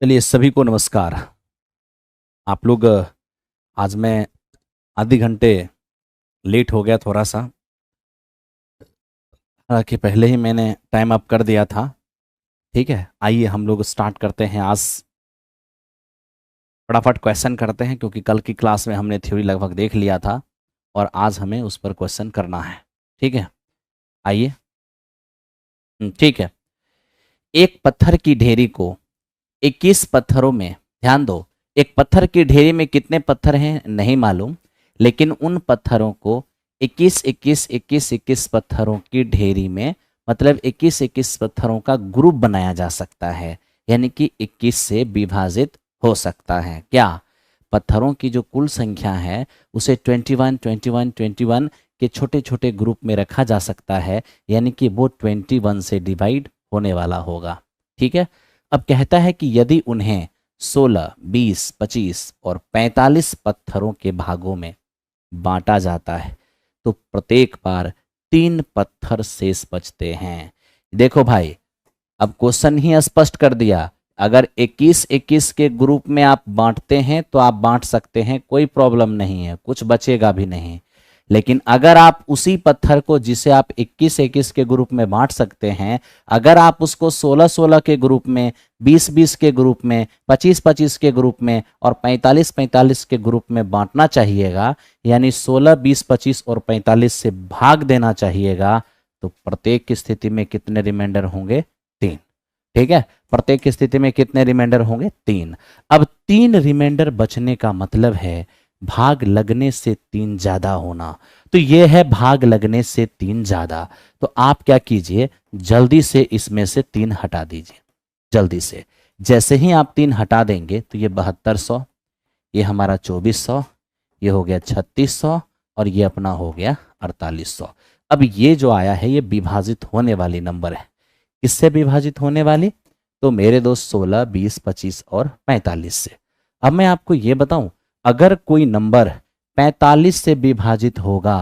चलिए सभी को नमस्कार। आप लोग आज मैं आधे घंटे लेट हो गया थोड़ा सा। हालांकि पहले ही मैंने टाइम अप कर दिया था। ठीक है, आइए हम लोग स्टार्ट करते हैं। आज फटाफट क्वेश्चन करते हैं क्योंकि कल की क्लास में हमने थ्योरी लगभग देख लिया था और आज हमें उस पर क्वेश्चन करना है। ठीक है, आइए। ठीक है। एक पत्थर की ढेरी को 21 पत्थरों में, ध्यान दो, एक पत्थर की ढेरी में कितने पत्थर हैं नहीं मालूम, लेकिन उन पत्थरों को 21 21 21 21 पत्थरों की ढेरी में, मतलब 21 21 पत्थरों का ग्रुप बनाया जा सकता है, यानी कि 21 से विभाजित हो सकता है। क्या पत्थरों की जो कुल संख्या है उसे 21 21 21 के छोटे छोटे ग्रुप में रखा जा सकता है, यानी कि वो 21 से डिवाइड होने वाला होगा। ठीक है। अब कहता है कि यदि उन्हें 16, 20, 25 और 45 पत्थरों के भागों में बांटा जाता है तो प्रत्येक बार 3 पत्थर शेष बचते हैं। देखो भाई, अब क्वेश्चन ही स्पष्ट कर दिया। अगर 21 21 के ग्रुप में आप बांटते हैं तो आप बांट सकते हैं, कोई प्रॉब्लम नहीं है, कुछ बचेगा भी नहीं। लेकिन अगर आप उसी पत्थर को, जिसे आप 21 21 के ग्रुप में बांट सकते हैं, अगर आप उसको 16 16 के ग्रुप में, 20 20 के ग्रुप में, 25 25 के ग्रुप में और 45 45 के ग्रुप में बांटना चाहिएगा, यानी 16 20 25 और 45 से भाग देना चाहिएगा, तो प्रत्येक की स्थिति में कितने रिमाइंडर होंगे? 3। ठीक है, प्रत्येक स्थिति में कितने रिमाइंडर होंगे? 3। अब 3 रिमाइंडर बचने का मतलब है भाग लगने से 3 ज्यादा होना। तो ये है भाग लगने से 3 ज्यादा। तो आप क्या कीजिए, जल्दी से इसमें से 3 हटा दीजिए, जल्दी से। जैसे ही आप 3 हटा देंगे तो ये 7200, ये हमारा 2400, ये हो गया 3600 और ये अपना हो गया 4800। अब ये जो आया है ये विभाजित होने वाली नंबर है। किससे विभाजित होने वाली? तो मेरे दोस्त 16, 20, 25 और 45 से। अब मैं आपको ये बताऊं, अगर कोई नंबर 45 से विभाजित होगा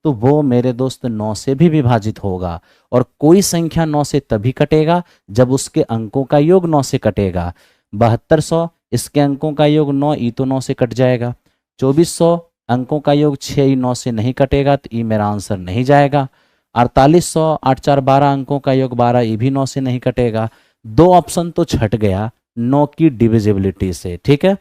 तो वो मेरे दोस्त 9 से भी विभाजित होगा। और कोई संख्या 9 से तभी कटेगा जब उसके अंकों का योग 9 से कटेगा। 7200, इसके अंकों का योग 9, ई तो 9 से कट जाएगा। 2400 अंकों का योग 6, ई 9 से नहीं कटेगा, तो ई मेरा आंसर नहीं जाएगा। 4800, 8 4 12 अंकों का योग 12, ये भी 9 से नहीं कटेगा। 2 ऑप्शन तो छट गया 9 की डिविजिबिलिटी से। ठीक है,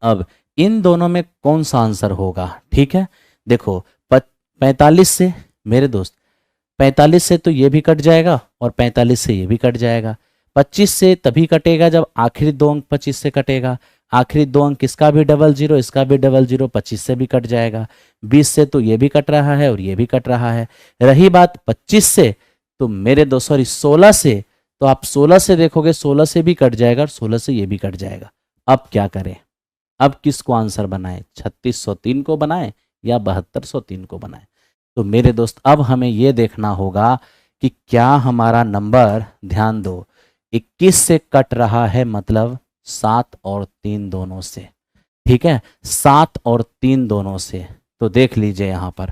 अब इन दोनों में कौन सा आंसर होगा? ठीक है, देखो 45 से, मेरे दोस्त 45 से तो ये भी कट जाएगा और 45 से ये भी कट जाएगा। 25 से तभी कटेगा जब आखिरी 2 अंक 25 से कटेगा। आखिरी 2 अंक इसका भी डबल जीरो, इसका भी डबल जीरो, 25 से भी कट जाएगा। 20 से तो ये भी कट रहा है और ये भी कट रहा है। रही बात 25 से, तो मेरे दोस्त सॉरी 16 से, तो आप 16 से देखोगे 16 से भी कट जाएगा और 16 से ये भी कट जाएगा। अब क्या करें? अब किसको आंसर बनाएं? 3603 को बनाएं या 7203 को बनाएं? तो मेरे दोस्त अब हमें यह देखना होगा कि क्या हमारा नंबर, ध्यान दो, 21 से कट रहा है, मतलब 7 और 3 दोनों से। ठीक है, 7 और 3 दोनों से। तो देख लीजिए यहां पर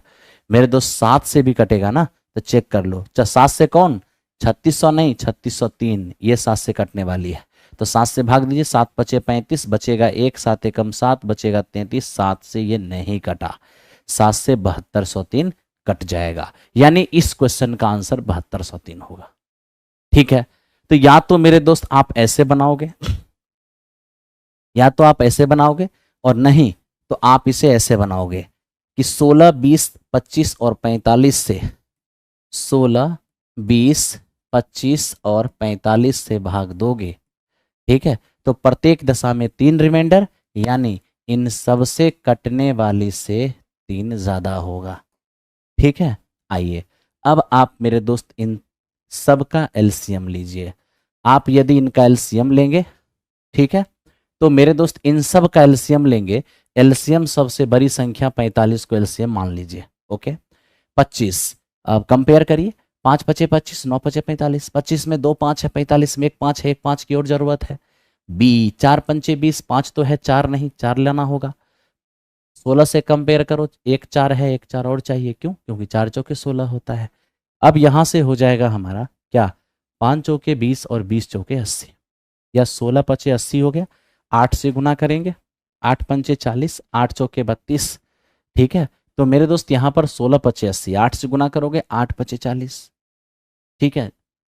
मेरे दोस्त 7 से भी कटेगा ना, तो चेक कर लो। 7 से कौन? 3600 नहीं, 3603, ये 7 से कटने वाली है। तो 7 से भाग दीजिए, 7 बचे 35, बचेगा 1, 7 एकम 7, बचेगा 33। 7 से ये नहीं कटा, 7 से 7203 कट जाएगा, यानी इस क्वेश्चन का आंसर 7203 होगा। ठीक है, तो या तो मेरे दोस्त आप ऐसे बनाओगे, या तो आप ऐसे बनाओगे, और नहीं तो आप इसे ऐसे बनाओगे कि 16, 20, 25 और 45 से, 16, 20, 25 और 45 से भाग दोगे। ठीक है, तो प्रत्येक दशा में 3 रिमाइंडर, यानी इन सब से कटने वाली से 3 ज्यादा होगा। ठीक है, आइए अब आप मेरे दोस्त इन सब का एलसीएम लीजिए। आप यदि इनका एलसीएम लेंगे, ठीक है, तो मेरे दोस्त इन सब का एलसीएम लेंगे। एलसीएम सबसे बड़ी संख्या 45 को एलसीएम मान लीजिए। ओके, 25, अब कंपेयर करिए। 5 5 25, 9 5 45, 25 में 2 5 है, 45 में 1 5 है, 1 5 की और जरूरत है। 4 5 20, 5 तो है, 4 नहीं, 4 लेना होगा। 16 से कंपेयर करो, 1 4 है, 1 4 और चाहिए। क्यों? क्योंकि 4 चौके 16 होता है। अब यहां से हो जाएगा हमारा क्या? 5 चौके 20 और 20 चौके 80। या 16 पचे 80 हो गया, 8 से गुना करेंगे, 8 पंचे 40, 8 चौके 32, ठीक है। तो मेरे दोस्त यहाँ पर 16 पचे 80, 8 से गुना करोगे 8 पचे 40, ठीक है,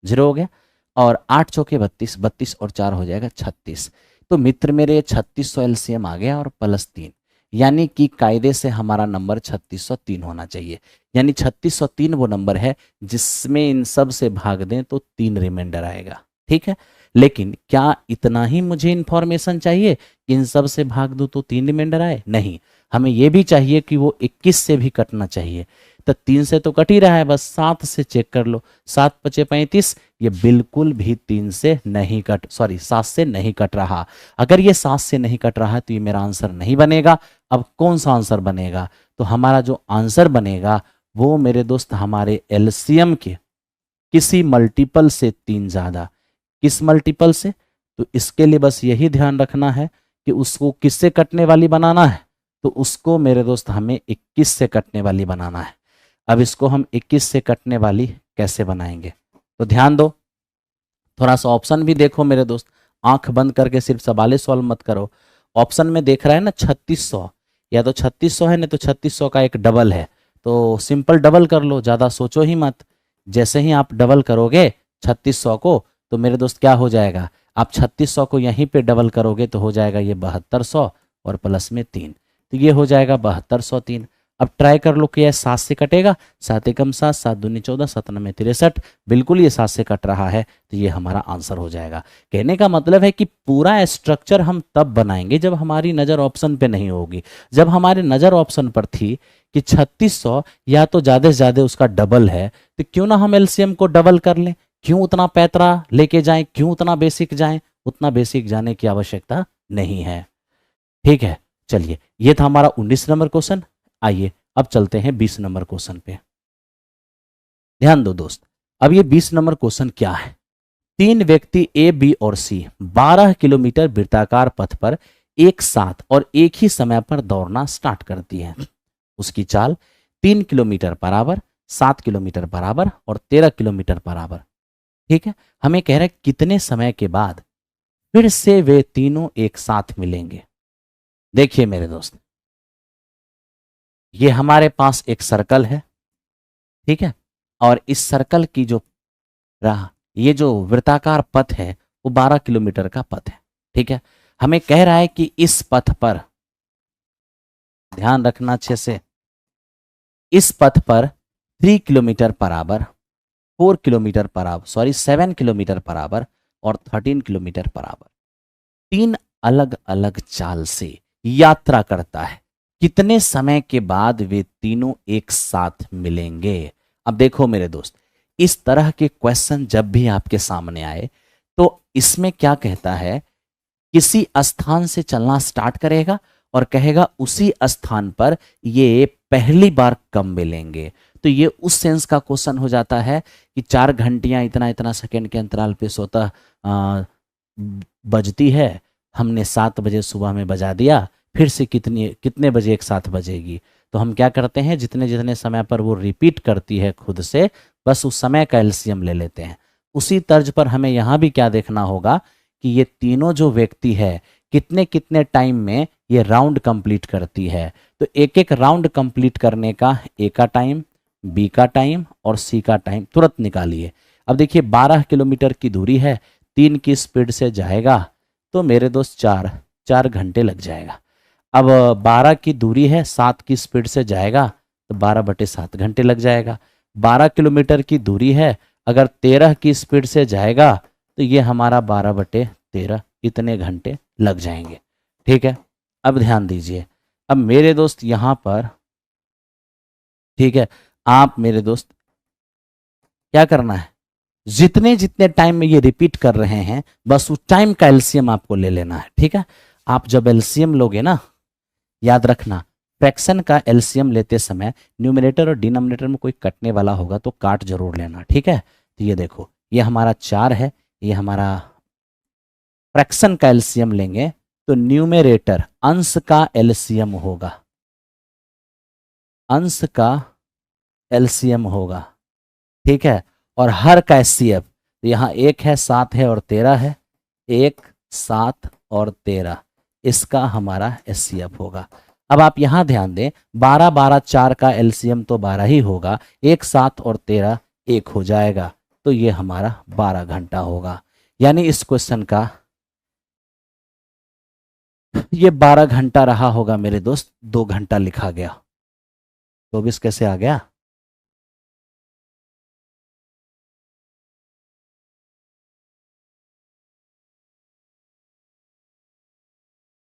0 हो गया। और 8 चौके 32, 32 और 4 हो जाएगा 36। तो मित्र मेरे 3600 एलसीएम आ गया और प्लस 3, यानी कि कायदे से हमारा नंबर 3603 होना चाहिए। यानी 3603 वो नंबर है जिसमें इन सब से भाग दें तो 3 रिमाइंडर आएगा, ठीक है। लेकिन क्या इतना ही मुझे इंफॉर्मेशन चाहिए, इन सब से भाग दूं तो 3 रिमाइंडर आए? नहीं, हमें यह भी चाहिए कि वो 21 से भी कटना चाहिए। तो 3 से तो कट ही रहा है, बस 7 से चेक कर लो, 7 पचे 35, ये बिल्कुल भी 3 से नहीं कट, सॉरी 7 से नहीं कट रहा। अगर ये 7 से नहीं कट रहा है तो ये मेरा आंसर नहीं बनेगा। अब कौन सा आंसर बनेगा? तो हमारा जो आंसर बनेगा वो मेरे दोस्त हमारे एलसीएम के किसी मल्टीपल से 3 ज्यादा। किस मल्टीपल से? तो इसके लिए बस यही ध्यान रखना है कि उसको किससे कटने वाली बनाना है, तो उसको मेरे दोस्त हमें 21 से कटने वाली बनाना है। अब इसको हम 21 से कटने वाली कैसे बनाएंगे? तो ध्यान दो, थोड़ा सा ऑप्शन भी देखो मेरे दोस्त, आंख बंद करके सिर्फ सवाल सॉल्व मत करो। ऑप्शन में देख रहा है ना 3600, या तो 3600 है ना तो 3600 का एक डबल है, तो सिंपल डबल कर लो, ज़्यादा सोचो ही मत। जैसे ही आप डबल करोगे 3600 को तो मेरे दोस्त क्या हो जाएगा, आप 3600 को यहीं पे डबल करोगे तो हो जाएगा ये 7200 और प्लस में 3, तो ये हो जाएगा 7203। अब ट्राई कर लो कि यह 7 से कटेगा, 7 एकम 7, 7 दूनी 14, 7 नमे 63, बिल्कुल ये 7 से कट रहा है, तो ये हमारा आंसर हो जाएगा। कहने का मतलब है कि पूरा स्ट्रक्चर हम तब बनाएंगे जब हमारी नज़र ऑप्शन पे नहीं होगी। जब हमारी नज़र ऑप्शन पर थी कि 3600 या तो ज़्यादा से ज़्यादा उसका डबल है, तो क्यों ना हम एलसीएम को डबल कर लें, क्यों उतना पैतरा लेके जाएं, क्यों उतना बेसिक जाएं? उतना बेसिक जाने की आवश्यकता नहीं है, ठीक है। चलिए, ये था हमारा 19 नंबर क्वेश्चन। आइए अब चलते हैं 20 नंबर क्वेश्चन पे। ध्यान दो दोस्त, अब ये 20 नंबर क्वेश्चन क्या है? 3 व्यक्ति ए, बी और सी 12 किलोमीटर वृत्ताकार पथ पर एक साथ और एक ही समय पर दौड़ना स्टार्ट करती है। उसकी चाल 3 kilometre per hour, 7 kilometre per hour और 13 किलोमीटर पर आवर, ठीक है। हमें कह रहे हैं कितने समय के बाद फिर से वे तीनों एक साथ मिलेंगे। देखिए मेरे दोस्त, ये हमारे पास एक सर्कल है, ठीक है, और इस सर्कल की जो राह, ये जो वृत्ताकार पथ है वो 12 किलोमीटर का पथ है, ठीक है। हमें कह रहा है कि इस पथ पर, ध्यान रखना अच्छे से, इस पथ पर 3 kilometre per hour, 4 kilometre per hour, sorry 7 kilometre per hour और 13 किलोमीटर पर आवर 3 अलग अलग चाल से यात्रा करता है। कितने समय के बाद वे तीनों एक साथ मिलेंगे? अब देखो मेरे दोस्त, इस तरह के क्वेश्चन जब भी आपके सामने आए तो इसमें क्या कहता है, किसी स्थान से चलना स्टार्ट करेगा और कहेगा उसी स्थान पर ये पहली बार कब मिलेंगे। तो ये उस सेंस का क्वेश्चन हो जाता है कि 4 घंटियां इतना इतना सेकंड के अंतराल पे स्वतः बजती है, हमने 7 बजे सुबह में बजा दिया, फिर से कितने बजे एक साथ बजेगी। तो हम क्या करते हैं, जितने जितने समय पर वो रिपीट करती है खुद से, बस उस समय का एलसीएम ले लेते हैं। उसी तर्ज पर हमें यहाँ भी क्या देखना होगा कि ये तीनों जो व्यक्ति है कितने कितने टाइम में ये राउंड कंप्लीट करती है। तो एक एक राउंड कंप्लीट करने का ए का टाइम, बी का टाइम और सी का टाइम तुरंत निकालिए। अब देखिए 12 किलोमीटर की दूरी है, 3 की स्पीड से जाएगा तो मेरे दोस्त 4 घंटे लग जाएगा। अब 12 की दूरी है, 7 की स्पीड से जाएगा तो 12/7 घंटे लग जाएगा। 12 किलोमीटर की दूरी है, अगर 13 की स्पीड से जाएगा तो ये हमारा 12/13 इतने घंटे लग जाएंगे, ठीक है। अब ध्यान दीजिए, अब मेरे दोस्त यहाँ पर, ठीक है, आप मेरे दोस्त क्या करना है, जितने जितने टाइम में ये रिपीट कर रहे हैं बस उस टाइम का एलसीएम आपको ले लेना है, ठीक है। आप जब एलसीएम लोगे ना, याद रखना फ्रैक्शन का एलसीएम लेते समय न्यूमरेटर और डिनोमिनेटर में कोई कटने वाला होगा तो काट जरूर लेना, ठीक है। तो ये देखो, ये हमारा 4 है, ये हमारा फ्रैक्शन का एलसीएम लेंगे तो न्यूमरेटर अंश का एलसीएम होगा, अंश का एलसीएम होगा, ठीक है। और हर का एचसीएफ, तो यहाँ 1 है, 7 है और 13 है, 1, 7 और 13, इसका हमारा एचसीएफ होगा। अब आप यहां ध्यान दें, 12 12 4 का एलसीएम तो 12 ही होगा, 1 7 और 13 1 हो जाएगा, तो ये हमारा 12 घंटा होगा। यानी इस क्वेश्चन का ये 12 घंटा रहा होगा मेरे दोस्त, 2 घंटा लिखा गया। 24 कैसे आ गया?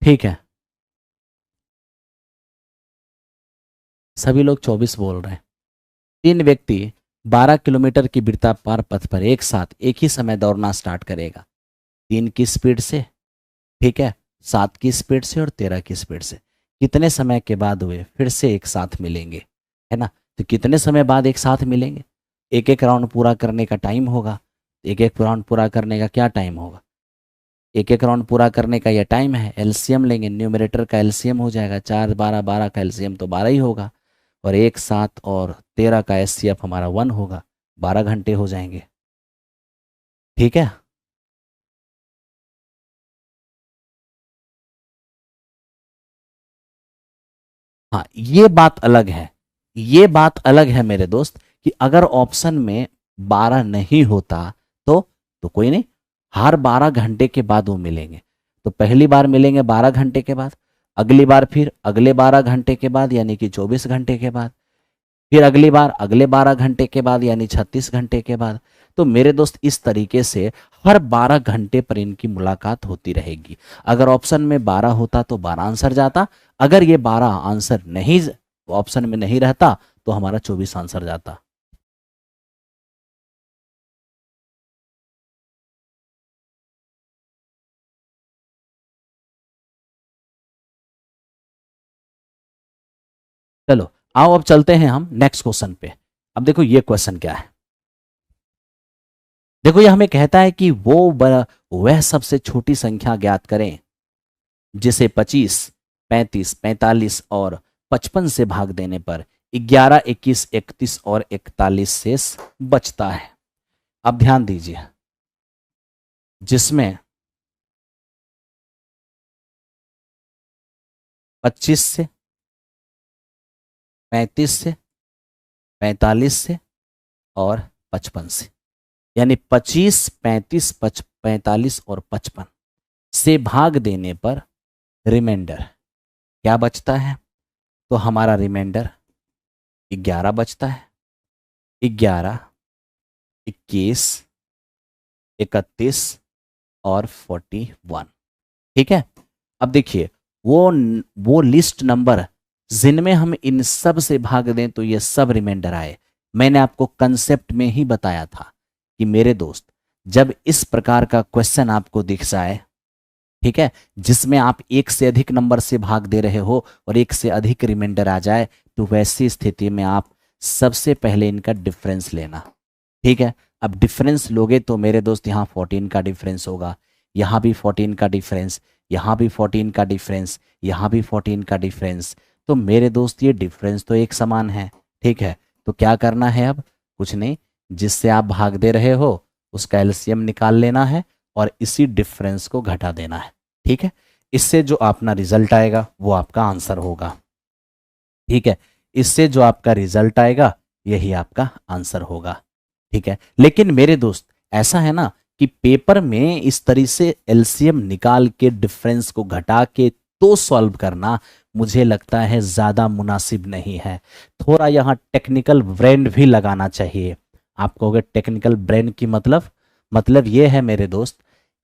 ठीक है, सभी लोग 24 बोल रहे हैं। 3 व्यक्ति 12 किलोमीटर की वृत्ताकार पथ पर एक साथ एक ही समय दौड़ना स्टार्ट करेगा, 3 की स्पीड से, ठीक है, 7 की स्पीड से और 13 की स्पीड से। कितने समय के बाद वे फिर से एक साथ मिलेंगे, है ना? तो कितने समय बाद एक साथ मिलेंगे? एक एक राउंड पूरा करने का टाइम होगा। एक एक राउंड पूरा करने का क्या टाइम होगा? एक एक राउंड पूरा करने का यह टाइम है। एलसीएम लेंगे, न्यूमरेटर का एलसीएम हो जाएगा, 4 12 12 का एलसीएम तो 12 ही होगा, और 1 7 और 13 का एचसीएफ हमारा 1 होगा, 12 घंटे हो जाएंगे। ठीक है, हाँ ये बात अलग है, ये बात अलग है मेरे दोस्त, कि अगर ऑप्शन में 12 नहीं होता तो कोई नहीं, हर 12 घंटे के बाद वो मिलेंगे। तो पहली बार मिलेंगे 12 घंटे के बाद, अगली बार फिर अगले 12 घंटे के बाद यानी कि 24 घंटे के बाद, फिर अगली बार अगले 12 घंटे के बाद यानी 36 घंटे के बाद। तो मेरे दोस्त इस तरीके से हर 12 घंटे पर इनकी मुलाकात होती रहेगी। अगर ऑप्शन में 12 होता तो 12 आंसर जाता, अगर ये 12 आंसर नहीं ऑप्शन में नहीं रहता तो हमारा 24 आंसर जाता। चलो आओ अब चलते हैं हम नेक्स्ट क्वेश्चन पे। अब देखो ये क्वेश्चन क्या है। देखो ये हमें कहता है कि वह सबसे छोटी संख्या ज्ञात करें जिसे 25, 35, 45 और 55 से भाग देने पर 11, 21, 31 और 41 शेष बचता है। अब ध्यान दीजिए, जिसमें 25 से, 35 से, 45 से और 55 से, यानी 25, 35, 45 और 55 से भाग देने पर रिमाइंडर क्या बचता है? तो हमारा रिमाइंडर 11 बचता है। 11, 21, 31 और 41। ठीक है, अब देखिए वो लिस्ट नंबर जिनमें हम इन सब से भाग दें तो ये सब रिमाइंडर आए। मैंने आपको कंसेप्ट में ही बताया था कि मेरे दोस्त, जब इस प्रकार का क्वेश्चन आपको दिख जाए, ठीक है, जिसमें आप एक से अधिक नंबर से भाग दे रहे हो और एक से अधिक रिमाइंडर आ जाए, तो वैसी स्थिति में आप सबसे पहले इनका डिफरेंस लेना। ठीक है, अब डिफरेंस लोगे तो मेरे दोस्त यहाँ 14 का डिफरेंस होगा, यहाँ भी 14 का डिफरेंस, यहाँ भी 14 का डिफरेंस, यहाँ भी 14 का डिफरेंस। तो मेरे दोस्त ये डिफरेंस तो एक समान है। ठीक है, तो क्या करना है? अब कुछ नहीं, जिससे आप भाग दे रहे हो उसका एलसीएम निकाल लेना है और इसी डिफरेंस को घटा देना है। ठीक है, इससे जो अपना रिजल्ट आएगा वो आपका आंसर होगा। ठीक है, इससे जो आपका रिजल्ट आएगा यही आपका आंसर होगा। ठीक है, लेकिन मेरे दोस्त ऐसा है ना कि पेपर में इस तरह से एलसीएम निकाल के डिफरेंस को घटा के तो सॉल्व करना मुझे लगता है ज़्यादा मुनासिब नहीं है। थोड़ा यहाँ टेक्निकल ब्रेन भी लगाना चाहिए। आप कहोगे टेक्निकल ब्रेन की मतलब ये है मेरे दोस्त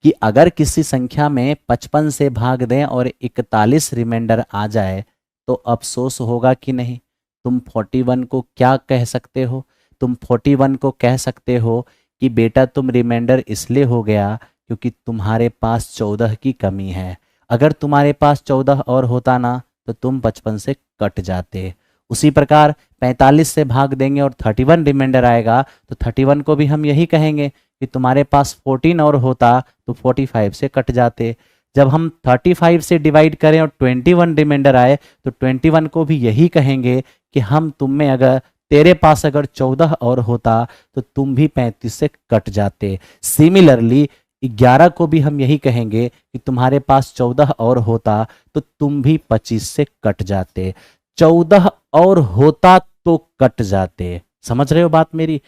कि अगर किसी संख्या में 55 से भाग दें और 41 रिमाइंडर आ जाए तो अफसोस होगा कि नहीं? तुम 41 को क्या कह सकते हो? तुम 41 को कह सकते हो कि बेटा तुम रिमाइंडर इसलिए हो गया क्योंकि तुम्हारे पास 14 की कमी है। अगर तुम्हारे पास 14 और होता ना तो तुम 55 से कट जाते। उसी प्रकार 45 से भाग देंगे और 31 रिमाइंडर आएगा तो 31 को भी हम यही कहेंगे कि तुम्हारे पास 14 और होता तो 45 से कट जाते। जब हम 35 से डिवाइड करें और 21 रिमाइंडर आए तो 21 को भी यही कहेंगे कि हम तुम में अगर तेरे पास अगर 14 और होता तो तुम भी 35 से कट जाते। सिमिलरली 11 को भी हम यही कहेंगे कि तुम्हारे पास 14 और होता तो तुम भी 25 से कट जाते, 14 और होता तो कट जाते। समझ रहे हो बात मेरी?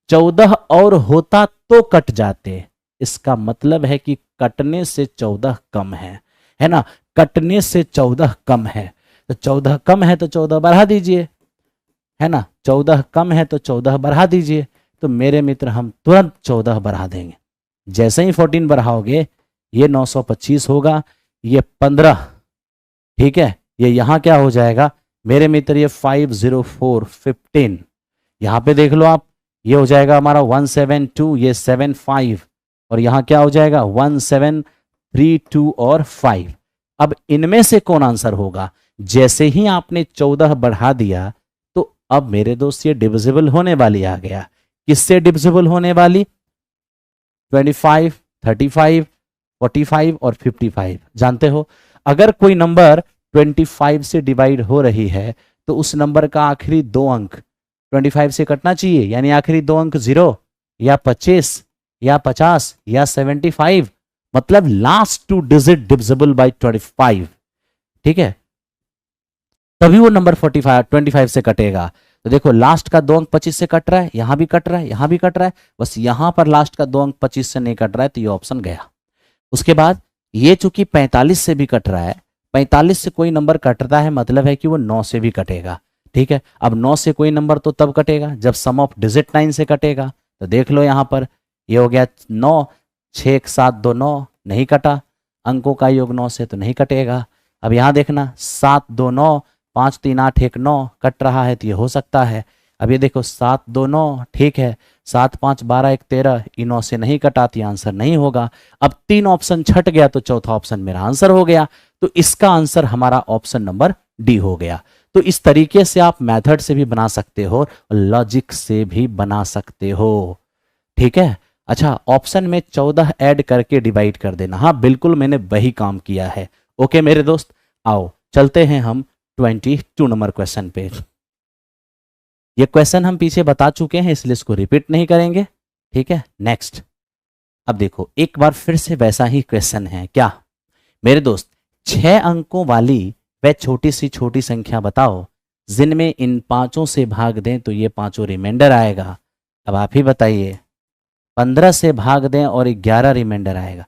14 और होता तो कट जाते, इसका मतलब है कि कटने से 14 कम है ना? कटने से 14 कम है, तो 14 कम है तो 14 बढ़ा दीजिए, है ना? 14 कम है तो 14 बढ़ा दीजिए। तो मेरे मित्र हम तुरंत 14 बढ़ा देंगे। जैसे ही 14 बढ़ाओगे ये 925 होगा, ये 15, ठीक है, ये यहां क्या हो जाएगा मेरे मित्र, ये 504 15, यहां पे देख लो आप, ये हो जाएगा हमारा 172, ये 75, और यहां क्या हो जाएगा 1732 और 5। अब इनमें से कौन आंसर होगा? जैसे ही आपने 14 बढ़ा दिया तो अब मेरे दोस्त ये डिविजिबल होने वाली आ गया। किससे डिविजिबल होने वाली? 25, 35, 45 और 55। जानते हो अगर कोई नंबर 25 से डिवाइड हो रही है तो उस नंबर का आखिरी दो अंक 25 से कटना चाहिए, यानी आखिरी दो अंक 0 या 25 या 50 या 75, मतलब last two digit divisible by 25, ठीक है, तभी वो नंबर 25 से कटेगा। तो देखो लास्ट का दो अंक 25 से कट रहा है, यहां भी कट रहा है, यहां भी कट रहा है, बस यहां पर लास्ट का दो अंक 25 से नहीं कट रहा है, तो ये ऑप्शन गया। उसके बाद ये चूंकि 45 से भी कट रहा है, 45 से कोई नंबर कटता है मतलब है कि वो 9 से भी कटेगा, ठीक है। अब 9 से कोई नंबर तो तब कटेगा जब सम ऑफ डिजिट 9 से कटेगा। तो देख लो यहां पर ये हो गया 9, 6 1 7 2 9, नहीं कटा, अंकों का योग 9 से तो नहीं कटेगा। अब यहां देखना 7 2 9, 5 3 8 1 9 कट रहा है, तो ये हो सकता है। अब ये देखो 7 2 9, ठीक है, 7 5 12 1 13, इन 9 से नहीं कटाती, आंसर नहीं होगा। अब 3 ऑप्शन छट गया तो चौथा ऑप्शन मेरा आंसर हो गया, तो इसका आंसर हमारा ऑप्शन नंबर डी हो गया। तो इस तरीके से आप मेथड से भी बना सकते हो और लॉजिक से भी बना सकते हो, ठीक है। अच्छा, ऑप्शन में 14 ऐड करके डिवाइड कर देना, हाँ बिल्कुल मैंने वही काम किया है। ओके मेरे दोस्त, आओ चलते हैं हम 22 नंबर क्वेश्चन पे। ये क्वेश्चन हम पीछे बता चुके हैं इसलिए इसको रिपीट नहीं करेंगे, ठीक है। नेक्स्ट, अब देखो एक बार फिर से वैसा ही क्वेश्चन है। क्या मेरे दोस्त, 6 अंकों वाली वह छोटी संख्या बताओ जिनमें इन पांचों से भाग दें तो ये पांचों रिमाइंडर आएगा। अब आप ही बताइए, 15 से भाग दें और 11 रिमाइंडर आएगा,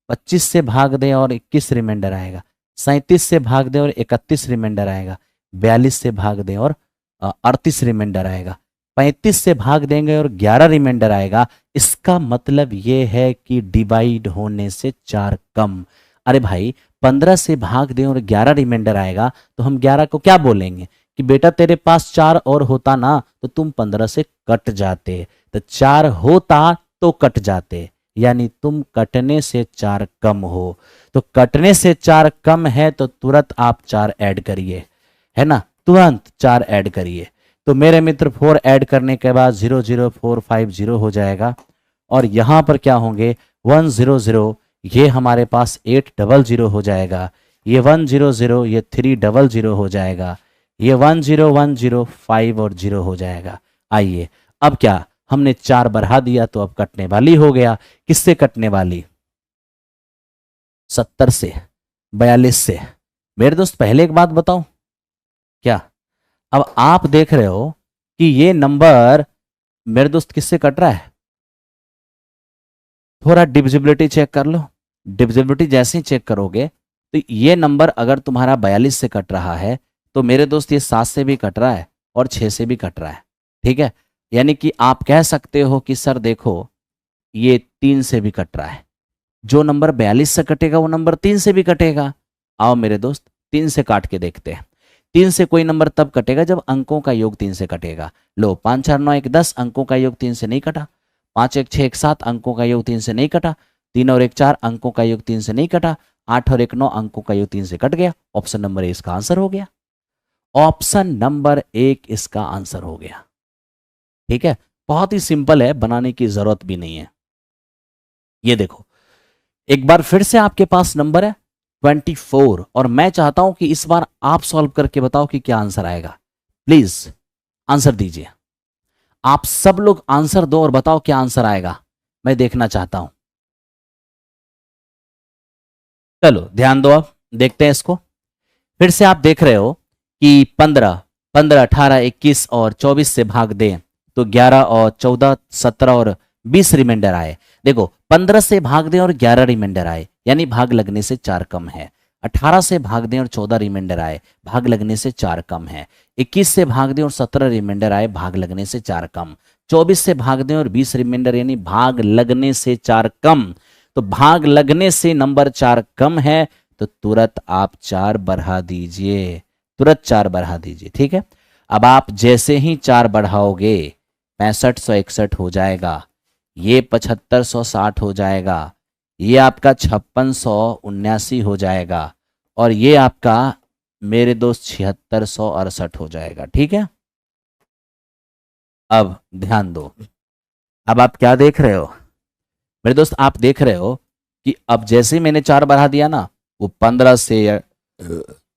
25 से भाग दें और 21 रिमाइंडर आएगा, 37 से भाग दें और 31 रिमाइंडर आएगा, 42 से भाग दें और 38 रिमाइंडर आएगा, 35 से भाग देंगे और 11 रिमाइंडर आएगा। इसका मतलब ये है कि डिवाइड होने से 4 कम। अरे भाई 15 से भाग दें और 11 रिमाइंडर आएगा तो हम 11 को क्या बोलेंगे कि बेटा तेरे पास 4 और होता ना तो तुम 15 से कट जाते, तो 4 होता तो कट जाते, यानी तुम कटने से 4 कम हो। तो कटने से 4 कम है तो तुरंत आप 4 ऐड करिए, है ना, तुरंत 4 ऐड करिए। तो मेरे मित्र 4 ऐड करने के बाद 00450 हो जाएगा, और यहां पर क्या होंगे 100, ये हमारे पास 800 हो जाएगा, ये 100, ये 300 हो जाएगा, ये 10105 और 0 हो जाएगा। आइए अब क्या, हमने 4 बढ़ा दिया तो अब कटने वाली हो गया। किससे कटने वाली? 70 से, 42 से। मेरे दोस्त पहले एक बात बताओ, क्या अब आप देख रहे हो कि ये नंबर मेरे दोस्त किससे कट रहा है? थोड़ा डिविजिबिलिटी चेक कर लो। डिविजिबिलिटी जैसे ही चेक करोगे तो ये नंबर अगर तुम्हारा 42 से कट रहा है तो मेरे दोस्त ये 7 से भी कट रहा है और 6 से भी कट रहा है, ठीक है। यानी कि आप कह सकते हो कि सर देखो ये 3 से भी कट रहा है, जो नंबर 42 से कटेगा वो नंबर 3 से भी कटेगा। आओ मेरे दोस्त 3 से काट के देखते हैं। 3 से कोई नंबर तब कटेगा जब अंकों का योग 3 से कटेगा। लो 5 4 9 1 10, अंकों का योग 3 से नहीं कटा। 5 1 6 1 7, अंकों का योग 3 से नहीं कटा। 3 और 1 4, अंकों का योग 3 से नहीं कटा। 8 और 1 9, अंकों का योग 3 से कट गया। ऑप्शन नंबर ए इसका आंसर हो गया। ऑप्शन नंबर 1 इसका आंसर हो गया, ठीक है। बहुत ही सिंपल है, बनाने की जरूरत भी नहीं है। ये देखो एक बार फिर से आपके पास नंबर है 24, और मैं चाहता हूं कि इस बार आप सॉल्व करके बताओ कि क्या आंसर आएगा। प्लीज आंसर दीजिए, आप सब लोग आंसर दो और बताओ क्या आंसर आएगा, मैं देखना चाहता हूं। चलो ध्यान दो, अब देखते हैं इसको। फिर से आप देख रहे हो कि 15, 15, 18, 21 और 24 से भाग दें तो 11 और 14, 17 और 20 रिमाइंडर आए। देखो 15 से भाग दें और 11 रिमाइंडर आए, यानी भाग लगने से 4 कम है। 18 से भाग दें और 14 रिमाइंडर आए, भाग लगने से 4 कम है। 21 से भाग दें और 17 रिमाइंडर आए, भाग लगने से 4 कम। 24 से भाग दें और 20 रिमाइंडर, यानी भाग लगने से 4 कम। तो भाग लगने से नंबर 4 कम है, तो तुरंत आप 4 बढ़ा दीजिए, तुरंत 4 बढ़ा दीजिए। ठीक है, अब आप जैसे ही 4 बढ़ाओगे 6561 हो जाएगा, ये 7560 हो जाएगा, ये आपका 5679 हो जाएगा, और ये आपका मेरे दोस्त 7668 हो जाएगा। ठीक है, अब ध्यान दो, अब आप क्या देख रहे हो मेरे दोस्त, आप देख रहे हो कि अब जैसे ही मैंने 4 बढ़ा दिया ना, वो 15 से,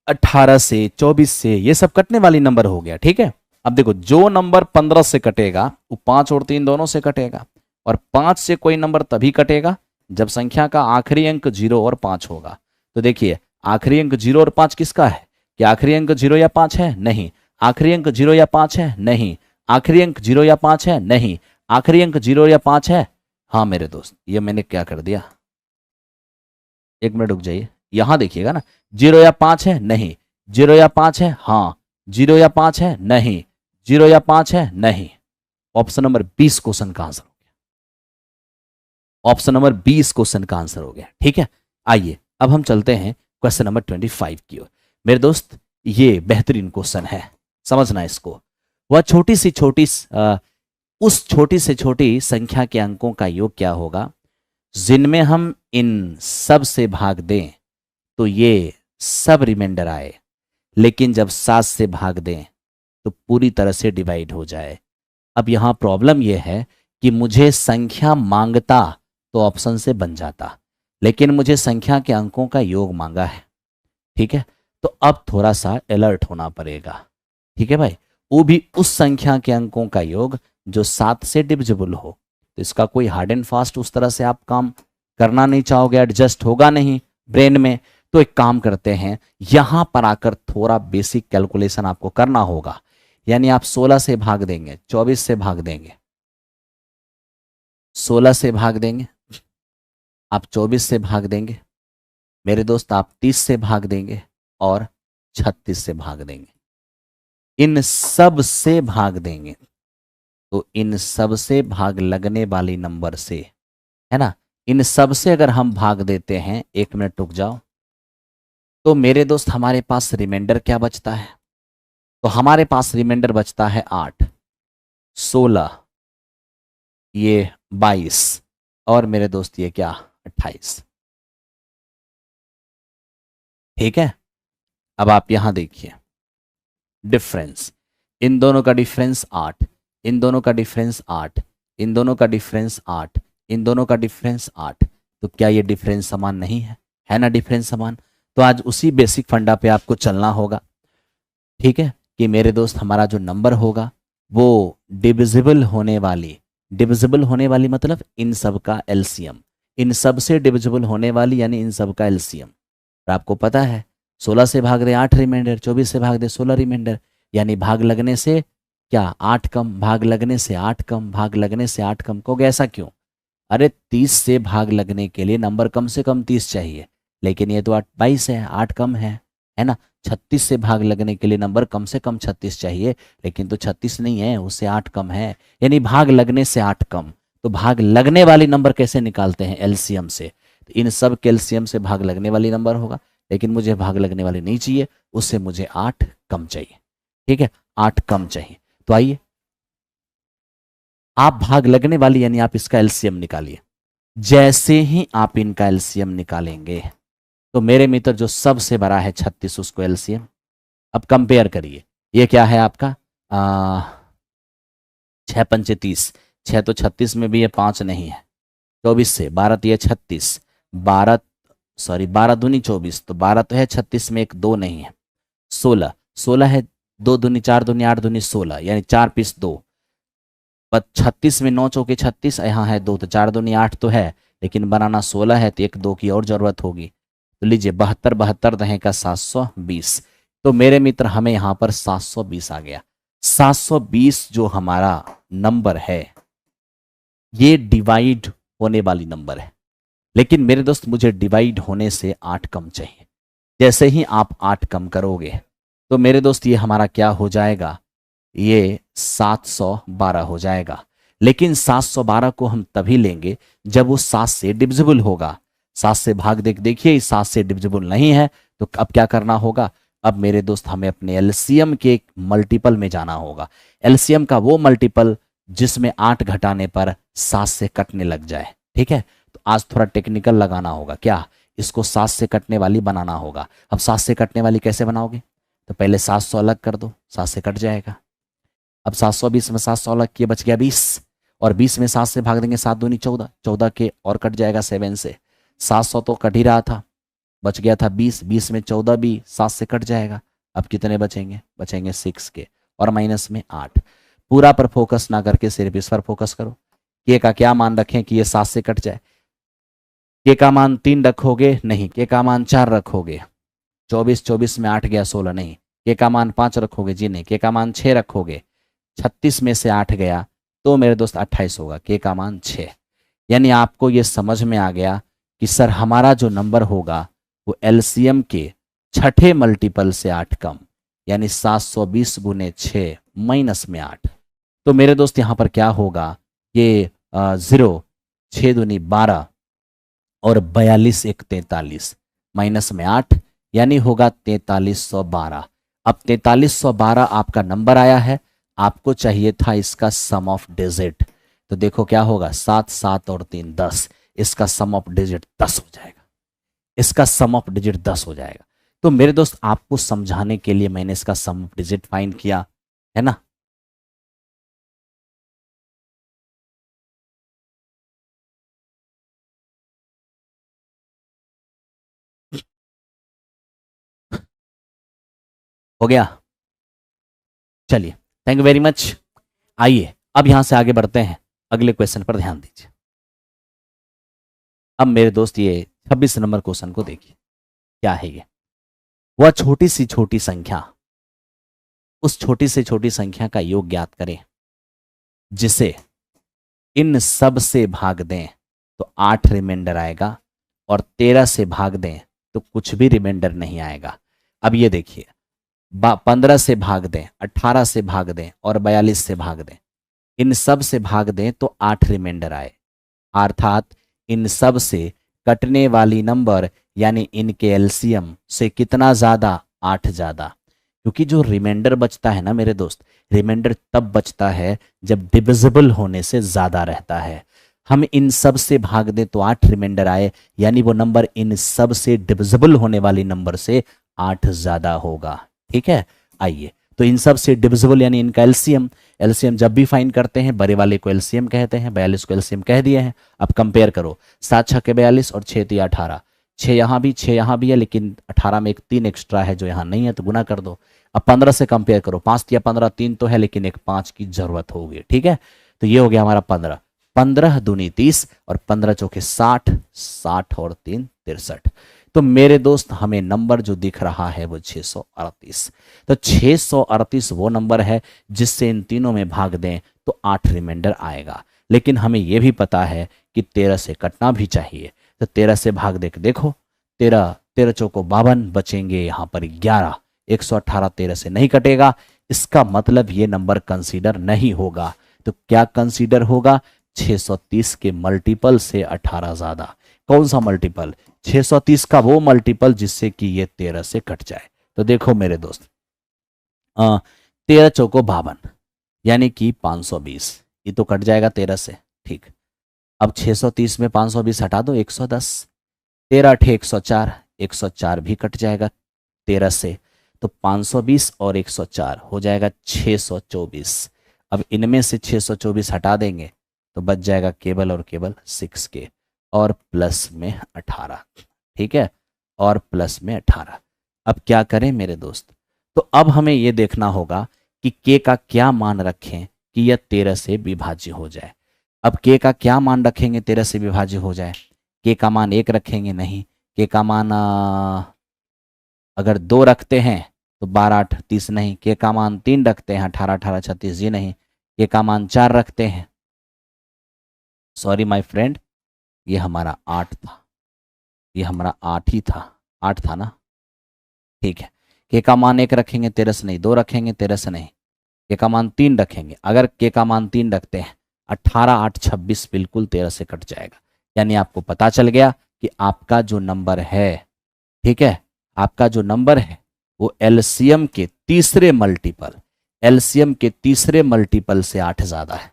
18 से, 24 से, ये सब कटने वाली नंबर हो गया। ठीक है, अब देखो जो नंबर 15 से कटेगा वो 5 और 3 दोनों से कटेगा, और 5 से कोई नंबर तभी कटेगा जब संख्या का आखिरी अंक 0 और 5 होगा। तो देखिए आखिरी अंक 0 और 5 किसका है? कि आखिरी अंक 0 या 5 है? नहीं। आखिरी अंक 0 या 5 है? नहीं। आखिरी अंक 0 या 5 है? नहीं। आखिरी अंक 0 या 5 है? हाँ मेरे दोस्त, ये मैंने क्या कर दिया, एक मिनट रुक जाइए, यहां देखिएगा ना, 0 या 5 है? नहीं। 0 या 5 है? हाँ। 0 या 5 है? नहीं। 0 या 5 है? नहीं। ऑप्शन नंबर 20 क्वेश्चन का आंसर हो गया, ऑप्शन नंबर 20 क्वेश्चन का आंसर हो गया। ठीक है, आइए अब हम चलते हैं क्वेश्चन नंबर 25 की ओर। मेरे दोस्त ये बेहतरीन क्वेश्चन है, समझना इसको। वह उस छोटी से छोटी संख्या के अंकों का योग क्या होगा जिनमें हम इन सब से भाग दें तो ये सब रिमाइंडर आए, लेकिन जब 7 से भाग दें तो पूरी तरह से डिवाइड हो जाए। अब यहां प्रॉब्लम यह है कि मुझे संख्या मांगता तो ऑप्शन से बन जाता, लेकिन मुझे संख्या के अंकों का योग मांगा है। ठीक है, तो अब थोड़ा सा अलर्ट होना पड़ेगा। ठीक है भाई, वो भी उस संख्या के अंकों का योग जो 7 से डिविजिबल हो। तो इसका कोई हार्ड एंड फास्ट उस तरह से आप काम करना नहीं चाहोगे, एडजस्ट होगा नहीं ब्रेन में। तो एक काम करते हैं, यहां पर आकर थोड़ा बेसिक कैलकुलेशन आपको करना होगा। यानी आप 16 से भाग देंगे, 24 से भाग देंगे, 16 से भाग देंगे, आप 24 से भाग देंगे मेरे दोस्त, आप 30 से भाग देंगे और 36 से भाग देंगे। इन सब से भाग देंगे तो इन सब से भाग लगने वाली नंबर से, है ना, इन सब से अगर हम भाग देते हैं, एक मिनट रुक जाओ, तो मेरे दोस्त हमारे पास रिमाइंडर क्या बचता है? तो हमारे पास रिमाइंडर बचता है 8, 16, ये 22, और मेरे दोस्त ये क्या, 28। ठीक है, अब आप यहां देखिए डिफरेंस, इन दोनों का डिफरेंस 8, इन दोनों का डिफरेंस 8, इन दोनों का डिफरेंस 8, इन दोनों का डिफरेंस 8। तो क्या ये डिफरेंस समान नहीं है? है ना डिफरेंस समान। तो आज उसी बेसिक फंडा पे आपको चलना होगा। ठीक है, कि मेरे दोस्त हमारा जो नंबर होगा वो डिविजिबल होने वाली, डिविजिबल होने वाली मतलब इन सब का एलसीएम, इन सब से डिविजिबल होने वाली यानी इन सब का एलसीएम। और आपको पता है 16 से भाग दे 8 रिमाइंडर, 24 से भाग दे 16 रिमाइंडर, यानी भाग लगने से क्या 8 कम, भाग लगने से 8 कम, भाग लगने से 8 कम। को ऐसा क्यों? अरे 30 से भाग लगने के लिए नंबर कम से कम 30 चाहिए, लेकिन ये तो 22 है, 8 कम है ना। 36 से भाग लगने के लिए नंबर कम से कम 36 चाहिए, लेकिन तो 36 नहीं है, उससे 8 कम है, यानी भाग लगने से 8 कम। तो भाग लगने वाली नंबर कैसे निकालते हैं? एलसीएम से। तो इन सब के एलसीएम से भाग लगने वाली नंबर होगा, लेकिन मुझे भाग लगने वाली नहीं चाहिए, उससे मुझे 8 कम चाहिए। ठीक है, 8 कम चाहिए। तो आइए आप भाग लगने वाली यानी आप इसका एलसीएम निकालिए। जैसे ही आप इनका एलसीएम निकालेंगे तो मेरे मित्र जो सबसे बड़ा है 36, उसको एलसीएम। अब कंपेयर करिए, ये क्या है आपका 6 पंचे 30, 6 तो 36 में भी ये 5 नहीं है। 24 से 12 तो ये 36, 12 सॉरी 12 दूनी 24, तो 12 तो है, 36 में एक 2 नहीं है। 16, 16 है, 2 दूनी 4 दूनी 8 दूनी 16, यानी 4 पीस 2। पर 36 में 9 चौके 36, यहाँ है 2, तो 4 दूनी 8 तो है, लेकिन बनाना 16 है, तो एक 2 की और जरूरत होगी। तो लीजिए 72 72 दहें का 720। तो मेरे मित्र हमें यहाँ पर 720 आ गया। 720 जो हमारा नंबर है ये डिवाइड होने वाली नंबर है, लेकिन मेरे दोस्त मुझे डिवाइड होने से 8 कम चाहिए। जैसे ही आप 8 कम करोगे तो मेरे दोस्त ये हमारा क्या हो जाएगा, ये 712 हो जाएगा। लेकिन 712 को हम तभी लेंगे जब वो 7 से डिविजिबल होगा। 7 से भाग देखिए 7 से डिविजिबल नहीं है, तो अब क्या करना होगा, अब मेरे दोस्त हमें अपने एलसीएम के मल्टीपल में जाना होगा। एलसीएम का वो मल्टीपल जिसमें 8 घटाने पर 7 से कटने लग जाए। ठीक है, तो आज थोड़ा टेक्निकल लगाना होगा, क्या इसको 7 से कटने वाली बनाना होगा। अब 7 से कटने वाली कैसे बनाओगे, तो पहले 700 अलग कर दो, 7 से कट जाएगा। अब 720 में 700 अलग किए, बच गया 20, और 20 में 7 से भाग देंगे 7 दूनी 14, 14 के और कट जाएगा 7 से। 700 तो कट ही रहा था, बच गया था 20, 20 में 14 भी 7 से कट जाएगा। अब कितने बचेंगे, बचेंगे 6 के और माइनस में 8। पूरा पर फोकस ना करके सिर्फ इस पर फोकस करो। के का क्या मान रखें कि ये 7 से कट जाए। के का मान 3 रखोगे, नहीं, के का मान 4 रखोगे, 24 24 में 8 गया 16, नहीं। के का मान 5 रखोगे, जी नहीं। के का मान 6 रखोगे, 36 में से 8 गया तो मेरे दोस्त 28 होगा। के का मान 6। यानी आपको ये समझ में आ गया कि सर हमारा जो नंबर होगा वो एलसीएम के छठे मल्टीपल से 8 कम, यानी 720 गुने 6 माइनस में 8। तो मेरे दोस्त यहाँ पर क्या होगा, ये 0, 6 दूनी 12 और 42 एक 43 माइनस में 8, यानी होगा 4312। अब 4312 आपका नंबर आया है, आपको चाहिए था इसका सम ऑफ डिजिट। तो देखो क्या होगा, 7 7 और 3 10, इसका सम ऑफ डिजिट 10 हो जाएगा। इसका सम ऑफ डिजिट 10 हो जाएगा। तो मेरे दोस्त आपको समझाने के लिए मैंने इसका सम ऑफ डिजिट फाइंड किया है ना। हो गया, चलिए थैंक यू वेरी मच। आइए अब यहां से आगे बढ़ते हैं, अगले क्वेश्चन पर ध्यान दीजिए। अब मेरे दोस्त ये 26 नंबर क्वेश्चन को देखिए, क्या है ये। वह छोटी सी छोटी संख्या, उस छोटी से छोटी संख्या का योग ज्ञात करें जिसे इन सब से भाग दें तो 8 रिमाइंडर आएगा, और 13 से भाग दें तो कुछ भी रिमाइंडर नहीं आएगा। अब ये देखिए, 15 से भाग दें, 18 से भाग दें और 42 से भाग दें, इन सब से भाग दें तो 8 रिमाइंडर आए। अर्थात इन सब से कटने वाली नंबर यानी इनके एलसीएम से कितना ज़्यादा, 8 ज़्यादा। क्योंकि जो रिमाइंडर बचता है ना मेरे दोस्त, रिमाइंडर तब बचता है जब डिविजिबल होने से ज़्यादा रहता है। हम इन सब से भाग दें तो 8 रिमाइंडर आए, यानी वो नंबर इन सब से डिविजिबल होने वाली नंबर से 8 ज़्यादा होगा। ठीक है, आइए तो इन सब से डिविजिबल यानी इनका एलसीएम, एलसीएम जब भी फाइंड करते हैं बड़े वाले को एलसीएम कहते हैं। 42 को एलसीएम कह दिए हैं। अब कंपेयर करो, 7 छक्के 42 और 6 तिया 18, 6 यहाँ भी 6 यहाँ भी है, लेकिन 18 में एक 3 एक्स्ट्रा है जो यहाँ नहीं है, तो गुना कर दो। अब 15 से कंपेयर करो, 5 तिया 15, 3 तो है लेकिन एक 5 की जरूरत होगी। ठीक है, तो ये हो गया हमारा 15, 15 दूनी 30 और 15 चौके 60, 60 और 3 63। तो मेरे दोस्त हमें नंबर जो दिख रहा है वो 638। तो 638 वो नंबर है जिससे इन तीनों में भाग दें तो 8 रिमाइंडर आएगा। लेकिन हमें यह भी पता है कि 13 से कटना भी चाहिए, तो 13 से भाग दे के देखो, 13 13 चौको 52, बचेंगे यहाँ पर 11, 118 13 से नहीं कटेगा। इसका मतलब ये नंबर कंसीडर नहीं होगा। तो क्या कंसीडर होगा, 630 के मल्टीपल से 18 ज्यादा। कौन सा मल्टीपल, 630 का वो मल्टीपल जिससे कि ये 13 से कट जाए। तो देखो मेरे दोस्त, 13 चौको 52 यानी कि 520, ये तो कट जाएगा 13 से। ठीक, अब 630 में 520 हटा दो, 110, 13 अठे 104, 104 भी कट जाएगा 13 से। तो 520 और 104 हो जाएगा 624। अब इनमें से 624 हटा देंगे तो बच जाएगा केवल और केवल 6 के और प्लस में 18। ठीक है, और प्लस में 18। अब क्या करें मेरे दोस्त, तो अब हमें यह देखना होगा कि के का क्या मान रखें कि यह 13 से विभाज्य हो जाए। अब के का क्या मान रखेंगे 13 से विभाज्य हो जाए, के का मान 1 रखेंगे, नहीं, के का मान अगर 2 रखते हैं तो 12×8 = 30 नहीं। के का मान 3 रखते हैं 18×18 = 36 ये नहीं। के का मान 4 रखते हैं, सॉरी माय फ्रेंड, ये हमारा 8 था, ये हमारा 8 ही था, 8 था ना, ठीक है। के का मान 1 रखेंगे 13 नहीं, 2 रखेंगे 13 नहीं, के का मान 3 रखेंगे, अगर के का मान 3 रखते हैं 18×8 = 26 बिल्कुल 13 से कट जाएगा। यानी आपको पता चल गया कि आपका जो नंबर है, ठीक है, आपका जो नंबर है वो एलसीएम के तीसरे मल्टीपल, एलसीएम के तीसरे मल्टीपल से 8 ज्यादा है।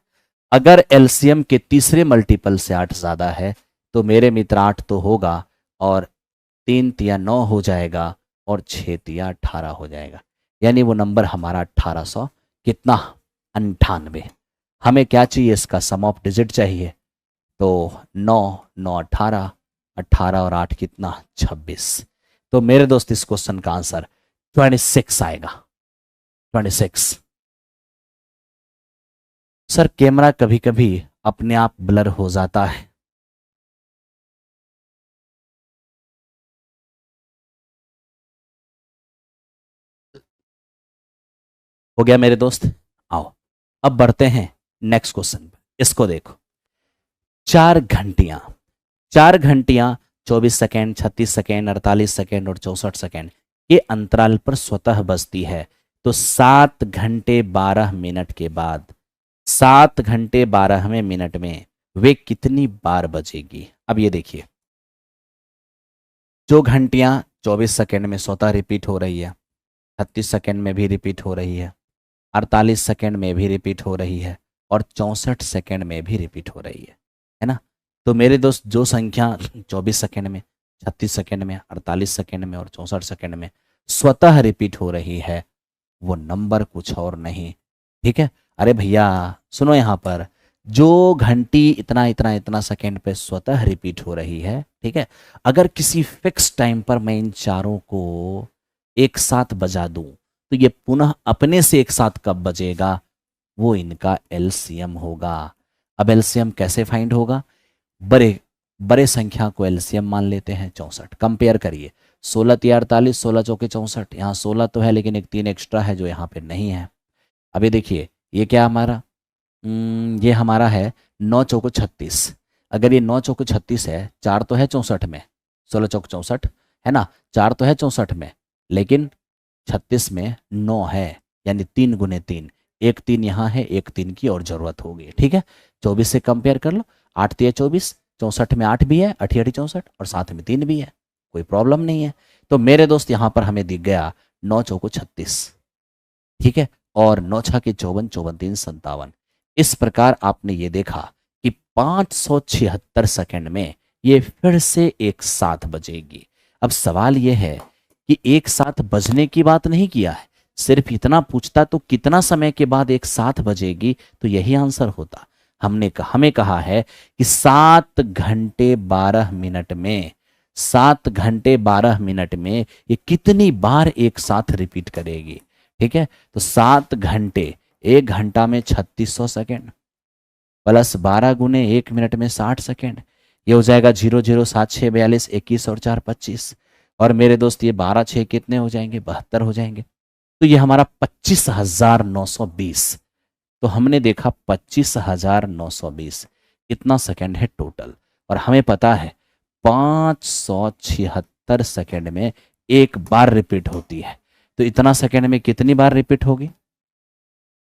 अगर एलसीएम के तीसरे मल्टीपल से 8 ज्यादा है तो मेरे मित्र 8 तो होगा और 3 तिया 9 हो जाएगा और 6 तिया 18 हो जाएगा। यानी वो नंबर हमारा 1800 कितना 98। हमें क्या चाहिए, इसका सम ऑफ डिजिट चाहिए, तो 9 9 18, 18 और 8 कितना 26। तो मेरे दोस्त इस क्वेश्चन का आंसर 26 आएगा, 26। सर कैमरा कभी कभी अपने आप ब्लर हो जाता है। हो गया मेरे दोस्त, आओ अब बढ़ते हैं नेक्स्ट क्वेश्चन पे। इसको देखो, 4 घंटियां, 4 घंटियां 24 सेकेंड, 36 सेकेंड, 48 सेकेंड और 64 सेकेंड के अंतराल पर स्वतः बजती है। तो 7 घंटे 12 मिनट के बाद 7 घंटे 12वें मिनट में वे कितनी बार बजेगी। अब ये देखिए, जो घंटियां 24 सेकेंड में स्वतः रिपीट हो रही है, 36 सेकेंड में भी रिपीट हो रही है, 48 सेकेंड में भी रिपीट हो रही है और 64 सेकेंड में भी रिपीट हो रही है ना। तो मेरे दोस्त जो संख्या 24 सेकेंड में, 36 सेकेंड में, 48 सेकेंड में और 64 सेकेंड में स्वतः रिपीट हो रही है वो नंबर कुछ और नहीं, ठीक है। अरे भैया सुनो, यहाँ पर जो घंटी इतना इतना इतना सेकेंड पे स्वतः रिपीट हो रही है, ठीक है, अगर किसी फिक्स टाइम पर मैं इन चारों को एक साथ बजा दूं तो ये पुनः अपने से एक साथ कब बजेगा, वो इनका एलसीएम होगा। अब एलसीएम कैसे फाइंड होगा, बड़े बड़े संख्या को एलसीएम मान लेते हैं 64। कंपेयर करिए, 16 तिया 48, 16 चौके 64, यहाँ 16 तो है लेकिन एक 3 एक्स्ट्रा है जो यहाँ पे नहीं है। अभी देखिए ये क्या हमारा, ये हमारा है 9 चौको 36। अगर ये 9 चौको 36 है, 4 तो है 64 में, 16 चौक 64 है ना, 4 तो है 64 में, लेकिन 36 में 9 है, यानी 3 गुने 3, एक 3 यहाँ है, एक 3 की और जरूरत होगी, ठीक है। 24 से कंपेयर कर लो, 8 तिया 24, 64 में 8 भी है, 8 8 64 और साथ में 3 भी है, कोई प्रॉब्लम नहीं है। तो मेरे दोस्त यहाँ पर हमें दिख गया 9 चौको 36, ठीक है, और 9 छके 54, 54 3 57। इस प्रकार आपने ये देखा कि 576 सेकंड में ये फिर से एक साथ बजेगी। अब सवाल ये है कि एक साथ बजने की बात नहीं किया है, सिर्फ इतना पूछता तो कितना समय के बाद एक साथ बजेगी, तो यही आंसर होता। हमें कहा है कि 7 घंटे 12 मिनट में, 7 घंटे 12 मिनट में ये कितनी बार एक साथ रिपीट करेगी, ठीक है। तो 7 घंटे, 1 घंटा में 3600 सेकेंड प्लस 12 गुने 1 मिनट में 60 सेकेंड, ये हो जाएगा 0 0 7 6 42 21 और 4 25। और मेरे दोस्त ये 12 6 कितने हो जाएंगे, 72 हो जाएंगे। तो ये हमारा 25,920। तो हमने देखा 25,920 कितना सेकेंड है टोटल, और हमें पता है 576 सेकेंड में एक बार रिपीट होती है। तो इतना सेकेंड में कितनी बार रिपीट होगी,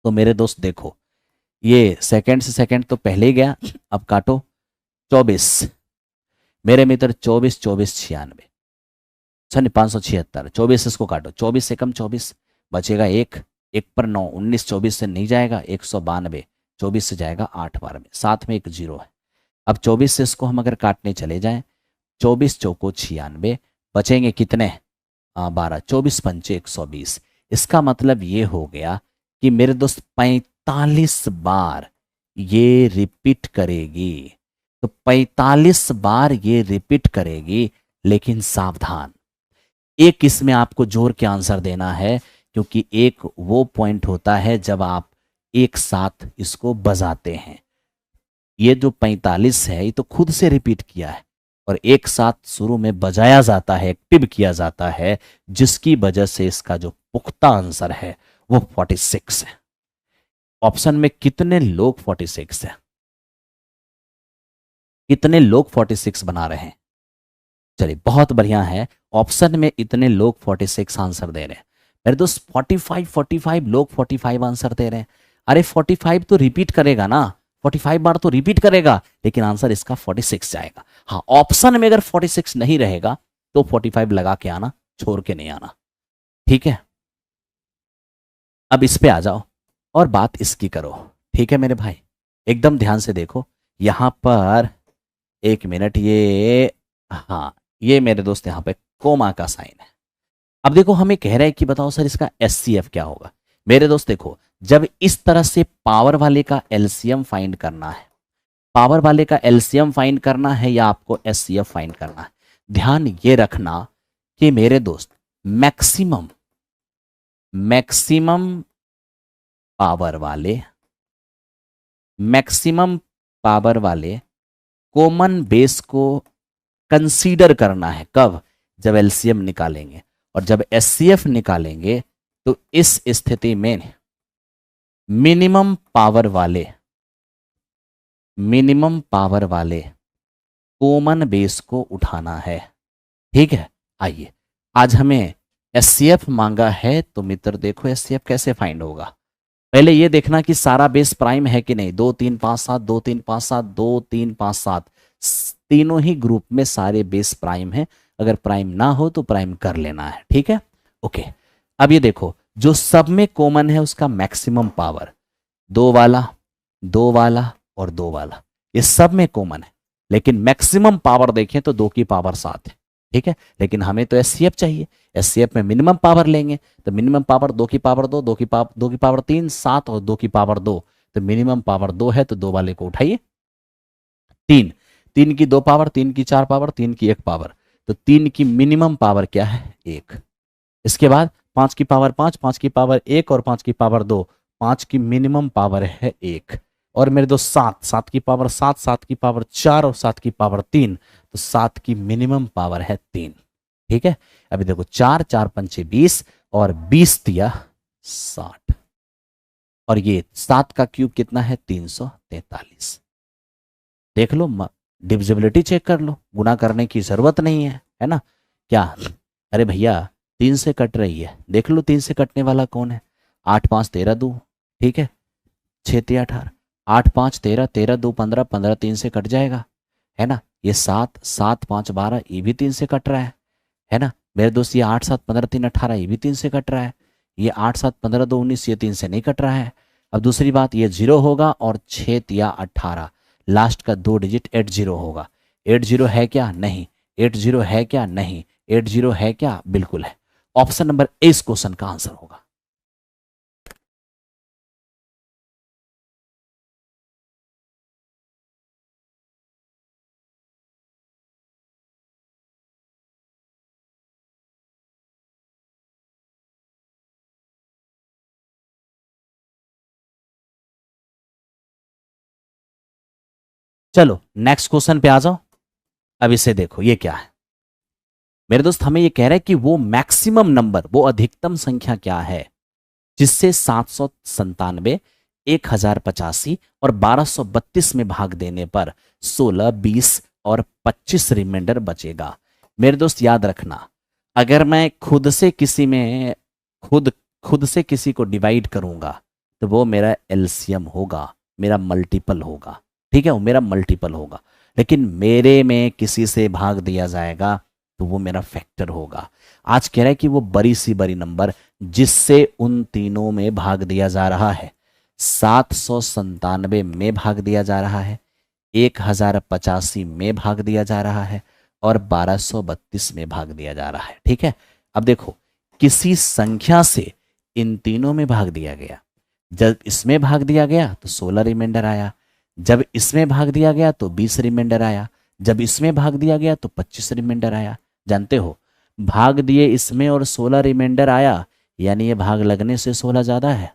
तो मेरे दोस्त देखो, ये सेकेंड से सेकेंड तो पहले ही गया, अब काटो 24 मेरे मित्र, 24 24 96, सॉरी 576, 24 इसको काटो, 24 से कम 24 बचेगा, एक एक पर 9, 19 24 से नहीं जाएगा, 192, 24 से जाएगा 8 बार में, साथ में एक 0 है। अब 24 से इसको हम अगर काटने चले जाएं, 24 चौको 96, बचेंगे कितने 12, 24 पंचे 120। इसका मतलब ये हो गया कि मेरे दोस्त 45 बार ये रिपीट करेगी। तो 45 बार ये रिपीट करेगी, लेकिन सावधान, एक इसमें आपको जोर के आंसर देना है, क्योंकि एक वो पॉइंट होता है जब आप एक साथ इसको बजाते हैं। ये जो 45 है ये तो खुद से रिपीट किया है, और एक साथ शुरू में बजाया जाता है, एक्टिव किया जाता है, जिसकी वजह से इसका जो पुख्ता आंसर है वो 46 है। ऑप्शन में कितने लोग 46 है? कितने लोग 46 बना रहे हैं? चलिए बहुत बढ़िया है, ऑप्शन में इतने लोग 46 आंसर दे रहे हैं। मेरे दोस्त 45 लोग 45 आंसर दे रहे हैं। अरे 45 तो रिपीट करेगा ना, 45 बार तो रिपीट करेगा, लेकिन आंसर इसका 46 जाएगा। हाँ, ऑप्शन में अगर 46 नहीं रहेगा तो 45 लगा के आना, छोड़ के नहीं आना। ठीक है, अब इस पे आ जाओ और बात इसकी करो। ठीक है मेरे भाई, एकदम ध्यान से देखो। यहां पर एक मिनट, ये हाँ, ये मेरे दोस्त यहाँ पे कोमा का साइन है। अब देखो हमें कह रहा है कि बताओ सर इसका एचसीएफ क्या होगा। मेरे दोस्त देखो, जब इस तरह से पावर वाले का एलसीएम फाइंड करना है, पावर वाले का एलसीएम फाइंड करना है या आपको एचसीएफ फाइंड करना है, ध्यान ये रखना कि मेरे दोस्त मैक्सिमम मैक्सिमम पावर वाले मैक्सिमम पावर वाले कॉमन बेस को कंसीडर करना है। कब? जब एलसीएम निकालेंगे, और जब एचसीएफ निकालेंगे तो इस स्थिति में मिनिमम पावर वाले कॉमन बेस को उठाना है। ठीक है, आइए आज हमें एचसीएफ मांगा है, तो मित्र देखो एचसीएफ कैसे फाइंड होगा। पहले ये देखना कि सारा बेस प्राइम है कि नहीं। 2 3 5 7 2 3 5 7 2 3 5 7, तीनों ही ग्रुप में सारे बेस प्राइम है। अगर प्राइम ना हो तो प्राइम कर लेना है। ठीक है, ओके। अब ये देखो, जो सब में कॉमन है उसका मैक्सिमम पावर 2 वाला, 2 वाला और 2 वाला, ये सब में कॉमन है। लेकिन मैक्सिमम पावर देखें तो 2 की पावर 7 है। ठीक है, लेकिन हमें तो एचसीएफ चाहिए। एचसीएफ में मिनिमम पावर लेंगे तो मिनिमम पावर 2 की पावर 2, 2 की पावर 3, 7 और 2 की पावर 2, तो मिनिमम पावर 2 है, तो 2 वाले को उठाइए। 3, 3 की 2 पावर, 3 की 4 पावर, 3 की 1 पावर, तो 3 की मिनिमम पावर क्या है? 1। इसके बाद 5 की पावर 5, 5 की पावर 1 और 5 की पावर 2, 5 की मिनिमम पावर है 1। और मेरे दोस्त 7, 7 की पावर 7, 7 की पावर 4 और 7 की पावर 3, तो 7 की मिनिमम पावर है 3। ठीक है, अभी देखो 4 4 पंचे 20 और 20 दिया 60, और ये 7 का क्यूब कितना है? 343। देख लो, डिविजिबिलिटी चेक कर लो, गुना करने की जरूरत नहीं है ना क्या? अरे भैया 3 से कट रही है, देख लो 3 से कटने वाला कौन है? 8 5 13 2, ठीक है, 6 3 18, 8 5 13, 13 2 15, 15 3 से कट जाएगा, है ना। ये 7 7 5 12, ये भी 3 से कट रहा है ना मेरे दोस्त। ये 8 7 15 3 18, ये भी 3 से कट रहा है। ये 8 7 15 2 19, ये 3 से नहीं कट रहा है। अब दूसरी बात, ये 0 होगा और 6 या 18, लास्ट का 2 डिजिट 80 होगा। 80 है क्या? नहीं। 80 है क्या? नहीं। 80 है क्या? बिल्कुल है। ऑप्शन नंबर ए इस क्वेश्चन का आंसर होगा। चलो नेक्स्ट क्वेश्चन पे आ जाओ। अब इसे देखो, ये क्या है मेरे दोस्त? हमें ये कह रहा है कि वो मैक्सिमम नंबर, वो अधिकतम संख्या क्या है जिससे 797, 1085 और 1232 में भाग देने पर 16, 20 और 25 रिमाइंडर बचेगा। मेरे दोस्त याद रखना, अगर मैं खुद से किसी में खुद से किसी को डिवाइड करूंगा तो वो मेरा एलसीएम होगा, मेरा मल्टीपल होगा। ठीक है, वो मेरा मल्टीपल होगा। लेकिन मेरे में किसी से भाग दिया जाएगा तो वो मेरा फैक्टर होगा। आज कह रहा है कि वो बड़ी सी बड़ी नंबर जिससे उन तीनों में भाग दिया जा रहा है, 797 में भाग दिया जा रहा है, 1085 में भाग दिया जा रहा है और 1232 में भाग दिया जा रहा है। ठीक है, अब देखो, किसी संख्या से इन तीनों में भाग दिया गया, जब इसमें भाग दिया गया तो 16 रिमाइंडर आया, जब इसमें भाग दिया गया तो 20 रिमाइंडर आया, जब इसमें भाग दिया गया तो 25 रिमाइंडर आया। जानते हो, भाग दिए इसमें और 16 रिमाइंडर आया, यानी ये भाग लगने से 16 ज्यादा है।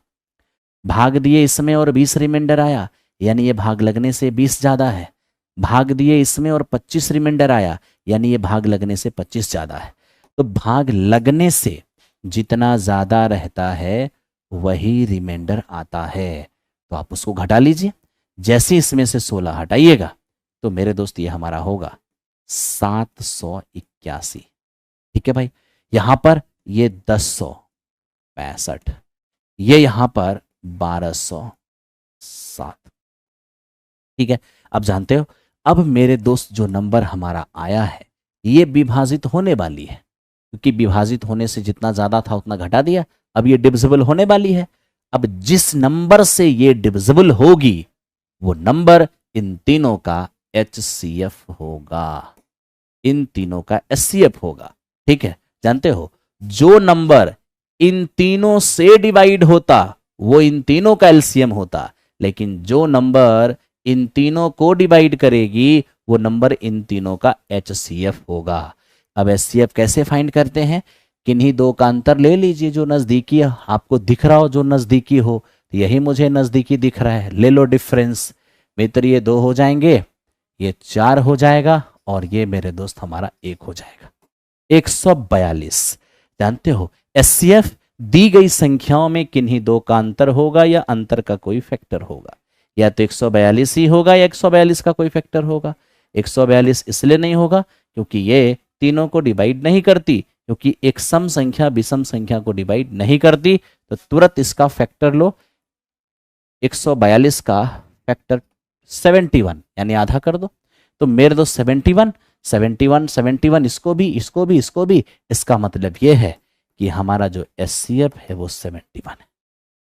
भाग दिए इसमें और 20 रिमाइंडर आया, यानी ये भाग लगने से 20 ज्यादा है। भाग दिए इसमें और 25 रिमाइंडर आया, यानी ये भाग लगने से 25 ज़्यादा है। तो भाग लगने से जितना ज़्यादा रहता है वही रिमाइंडर आता है, तो आप उसको घटा लीजिए। जैसे इसमें से 16 हटाइएगा तो मेरे दोस्त ये हमारा होगा 781। ठीक है भाई, यहां पर ये 1065, ये यहां पर 1207। ठीक है, अब जानते हो, अब मेरे दोस्त जो नंबर हमारा आया है ये विभाजित होने वाली है, क्योंकि विभाजित होने से जितना ज्यादा था उतना घटा दिया। अब ये डिविजिबल होने वाली है। अब जिस नंबर से ये डिविजिबल होगी वो नंबर इन तीनों का HCF होगा, इन तीनों का SCF होगा। ठीक है, जानते हो जो नंबर इन तीनों से डिवाइड होता वो इन तीनों का LCM होता, लेकिन जो नंबर इन तीनों को डिवाइड करेगी वो नंबर इन तीनों का HCF होगा। अब HCF कैसे फाइंड करते हैं? किन्हीं दो का अंतर ले लीजिए जो नजदीकी आपको दिख रहा हो, जो नजदीकी हो। तो यही मुझे नजदीकी दिख रहा है, ले लो डिफरेंस। मित्र ये 2 हो जाएंगे, ये 4 हो जाएगा और ये मेरे दोस्त हमारा 1 हो जाएगा। 142। जानते हो HCF दी गई संख्याओं में किन्हीं दो का अंतर होगा या अंतर का कोई फैक्टर होगा, या तो 142 ही होगा या 142 का कोई फैक्टर होगा। 142 इसलिए नहीं होगा क्योंकि ये तीनों को डिवाइड नहीं करती, क्योंकि एक सम संख्या विषम संख्या को डिवाइड नहीं करती। तो तुरंत इसका फैक्टर लो, 142 का फैक्टर 71 यानी आधा कर दो। तो मेरे दोस्त 71 71 71, इसको भी इसको भी इसको भी, इसका मतलब यह है कि हमारा जो HCF है वो 71 है,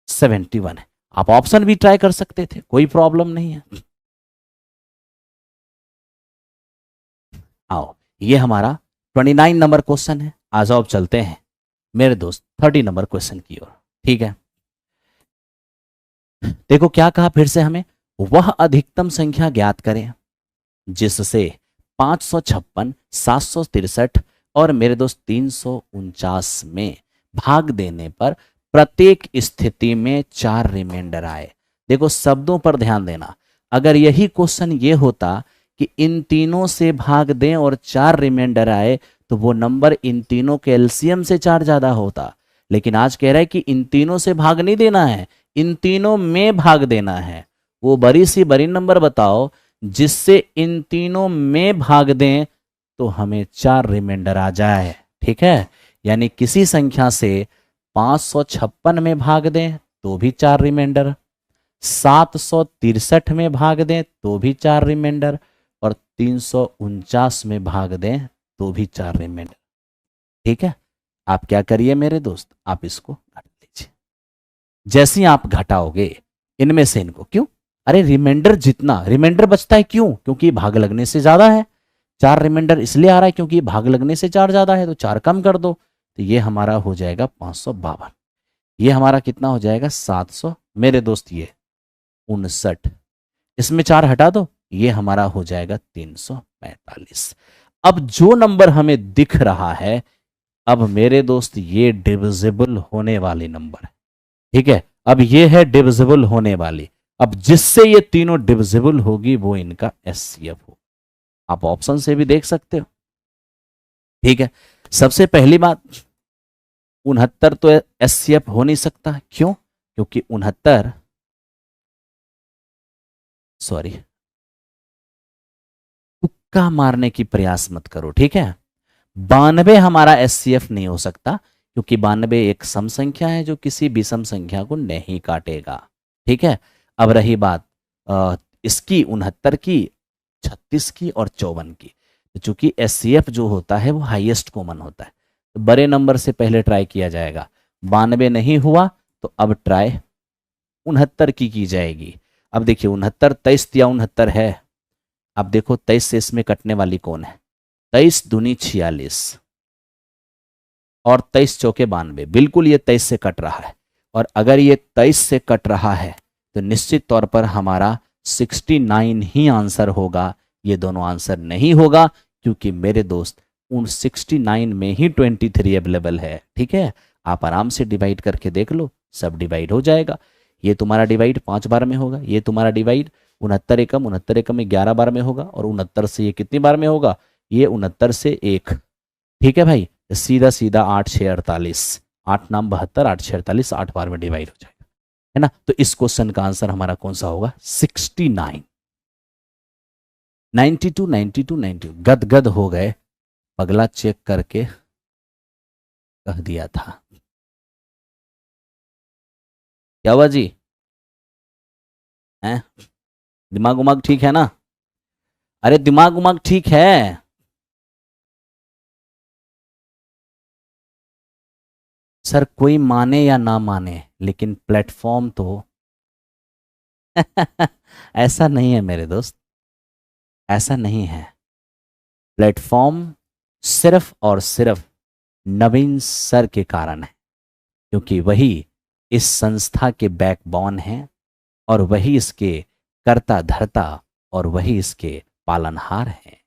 71 है। आप ऑप्शन भी ट्राई कर सकते थे, कोई प्रॉब्लम नहीं है। आओ, ये हमारा 29 नंबर क्वेश्चन है। आ जाओ, अब चलते हैं मेरे दोस्त 30 नंबर क्वेश्चन की ओर। ठीक है, देखो क्या कहा फिर से हमें, वह अधिकतम संख्या ज्ञात करें जिससे 556, 763 और मेरे दोस्त 349 में भाग देने पर प्रत्येक स्थिति में 4 रिमाइंडर आए। देखो शब्दों पर ध्यान देना, अगर यही क्वेश्चन ये होता कि इन तीनों से भाग दें और 4 रिमाइंडर आए तो वो नंबर इन तीनों के LCM से 4 ज्यादा होता। लेकिन आज कह रहा है कि इन तीनों से भाग नहीं देना है, इन तीनों में भाग देना है। वो बड़ी सी बड़ी नंबर बताओ जिससे इन तीनों में भाग दें तो हमें 4 रिमाइंडर आ जाए। ठीक है, यानी किसी संख्या से 556 में भाग दें तो भी 4 रिमाइंडर, 763 में भाग दें तो भी 4 रिमाइंडर, और 349 में भाग दें तो भी 4 रिमाइंडर। ठीक है, आप क्या करिए मेरे दोस्त, आप इसको घटा लीजिए। जैसे ही आप घटाओगे इनमें से इनको, क्यों, अरे रिमाइंडर जितना रिमाइंडर बचता है क्यों, क्योंकि भाग लगने से ज्यादा है। 4 रिमाइंडर इसलिए आ रहा है क्योंकि भाग लगने से 4 ज्यादा है, तो 4 कम कर दो तो ये हमारा हो जाएगा 552। ये हमारा कितना हो जाएगा 700 मेरे दोस्त, ये 59। इसमें 4 हटा दो, ये हमारा हो जाएगा 345। अब जो नंबर हमें दिख रहा है, अब मेरे दोस्त ये डिविजिबल होने वाली नंबर है। ठीक है, अब ये है डिविजिबल होने वाली। अब जिससे ये तीनों डिविजिबल होगी वो इनका HCF हो। आप ऑप्शन से भी देख सकते हो। ठीक है, सबसे पहली बात, 69 तो HCF हो नहीं सकता। क्यों? क्योंकि 69, सॉरी, तुक्का मारने की प्रयास मत करो। ठीक है, 92 हमारा HCF नहीं हो सकता क्योंकि 92 एक सम संख्या है जो किसी विषम संख्या को नहीं काटेगा। ठीक है, अब रही बात इसकी 69 की, 36 की और 54 की, तो चूंकि HCF जो होता है वो हाईएस्ट कॉमन होता है, तो बड़े नंबर से पहले ट्राई किया जाएगा। 92 नहीं हुआ तो अब ट्राई 69 की जाएगी। अब देखिए 69 23 या 69 है। अब देखो 23 से इसमें कटने वाली कौन है, 23 दूनी 46 और 23 चौके 92, बिल्कुल ये 23 से कट रहा है। और अगर ये 23 से कट रहा है तो निश्चित तौर पर हमारा 69 ही आंसर होगा। ये दोनों आंसर नहीं होगा क्योंकि मेरे दोस्त उन 69 में ही 23 अवेलेबल है। ठीक है, आप आराम से डिवाइड करके देख लो, सब डिवाइड हो जाएगा। ये तुम्हारा डिवाइड 5 बार में होगा, ये तुम्हारा डिवाइड 69 एकम में 11 बार में होगा, और 69 से ये कितनी बार में होगा, ये 69 से 1। ठीक है भाई, सीधा सीधा 8 6 48, 8 नाम 72, 8 6 48, 8 बार में डिवाइड हो जाएगा, है ना। तो इस क्वेश्चन का आंसर हमारा कौन सा होगा, 69। 92 92 92, गदगद हो गए, पगला चेक करके कह दिया था। क्या हुआ जी, हैं, दिमाग उमाग ठीक है ना, अरे दिमाग उमाग ठीक है। सर कोई माने या ना माने, लेकिन प्लेटफॉर्म तो ऐसा नहीं है मेरे दोस्त, ऐसा नहीं है। प्लेटफॉर्म सिर्फ और सिर्फ नवीन सर के कारण है, क्योंकि वही इस संस्था के बैकबोन हैं, और वही इसके कर्ता धर्ता, और वही इसके पालनहार हैं।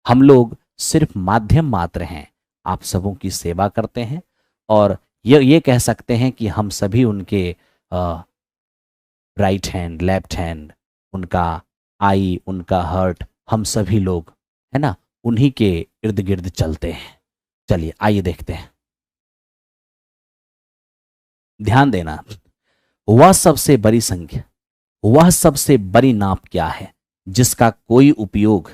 हम लोग सिर्फ माध्यम मात्र हैं, आप सबों की सेवा करते हैं, और ये कह सकते हैं कि हम सभी उनके राइट हैंड, लेफ्ट हैंड, उनका आई, उनका हर्ट, हम सभी लोग, है ना, उन्हीं के इर्द गिर्द चलते हैं। चलिए आइए देखते हैं, ध्यान देना। वह सबसे बड़ी संख्या, वह सबसे बड़ी नाप क्या है जिसका कोई उपयोग,